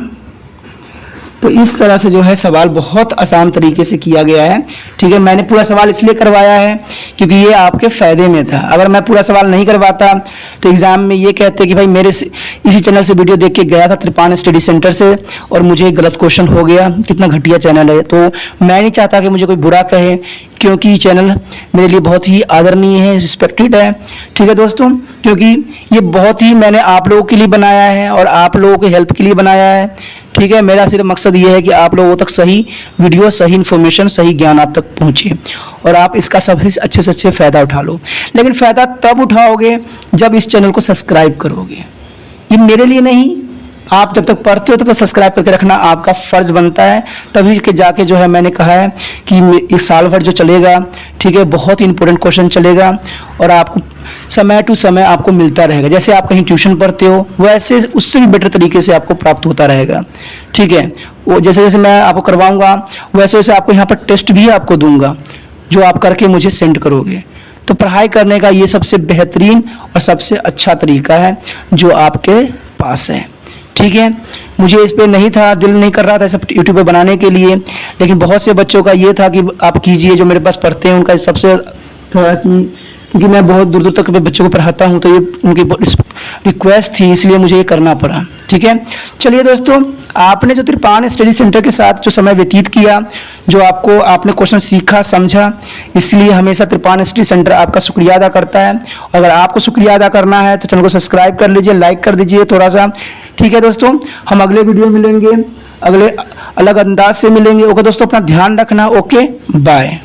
तो इस तरह से जो है सवाल बहुत आसान तरीके से किया गया है, ठीक है। मैंने पूरा सवाल इसलिए करवाया है क्योंकि ये आपके फायदे में था। अगर मैं पूरा सवाल नहीं करवाता तो एग्जाम में ये कहते कि भाई मेरे से इसी चैनल से वीडियो देख के गया था त्रिपान स्टडी सेंटर से और मुझे गलत क्वेश्चन हो गया, कितना घटिया चैनल है। तो मैं नहीं चाहता कि मुझे कोई बुरा कहे, क्योंकि चैनल मेरे लिए बहुत ही आदरणीय है, रिस्पेक्टेड है, ठीक है दोस्तों, क्योंकि ये बहुत ही मैंने आप लोगों के लिए बनाया है और आप लोगों की हेल्प के लिए बनाया है, ठीक है। मेरा सिर्फ मकसद ये है कि आप लोगों तक सही वीडियो, सही इन्फॉर्मेशन, सही ज्ञान आप तक पहुंचे और आप इसका सभी अच्छे से अच्छे फ़ायदा उठा लो। लेकिन फ़ायदा तब उठाओगे जब इस चैनल को सब्सक्राइब करोगे। ये मेरे लिए नहीं, आप जब तक पढ़ते हो तब तक सब्सक्राइब करके रखना आपका फ़र्ज़ बनता है। तभी के जाके जो है मैंने कहा है कि एक साल भर जो चलेगा, ठीक है, बहुत ही इंपॉर्टेंट क्वेश्चन चलेगा और आपको समय टू समय आपको मिलता रहेगा। जैसे आप कहीं ट्यूशन पढ़ते हो वैसे उससे भी बेटर तरीके से आपको प्राप्त होता रहेगा, ठीक है। वो जैसे जैसे मैं आपको करवाऊँगा वैसे वैसे आपको यहाँ पर टेस्ट भी आपको दूंगा जो आप करके मुझे सेंड करोगे। तो पढ़ाई करने का ये सबसे बेहतरीन और सबसे अच्छा तरीका है जो आपके पास है, ठीक है। मुझे इस पे नहीं था, दिल नहीं कर रहा था सब यूट्यूब पे बनाने के लिए, लेकिन बहुत से बच्चों का ये था कि आप कीजिए, जो मेरे पास पढ़ते हैं उनका सबसे थोड़ा कि क्योंकि मैं बहुत दूर दूर तक बच्चों को पढ़ाता हूँ, तो ये उनकी रिक्वेस्ट थी, इसलिए मुझे ये करना पड़ा। ठीक है, चलिए दोस्तों, आपने जो त्रिपान स्टडी सेंटर के साथ जो समय व्यतीत किया, जो आपने क्वेश्चन सीखा समझा, इसलिए हमेशा त्रिपान स्टडी सेंटर आपका शुक्रिया अदा करता है। अगर आपको शुक्रिया अदा करना है तो चैनल को सब्सक्राइब कर लीजिए, लाइक कर दीजिए थोड़ा सा। ठीक है दोस्तों, हम अगले वीडियो मिलेंगे, अगले अलग अंदाज से मिलेंगे। ओके दोस्तों, अपना ध्यान रखना। Okay, bye.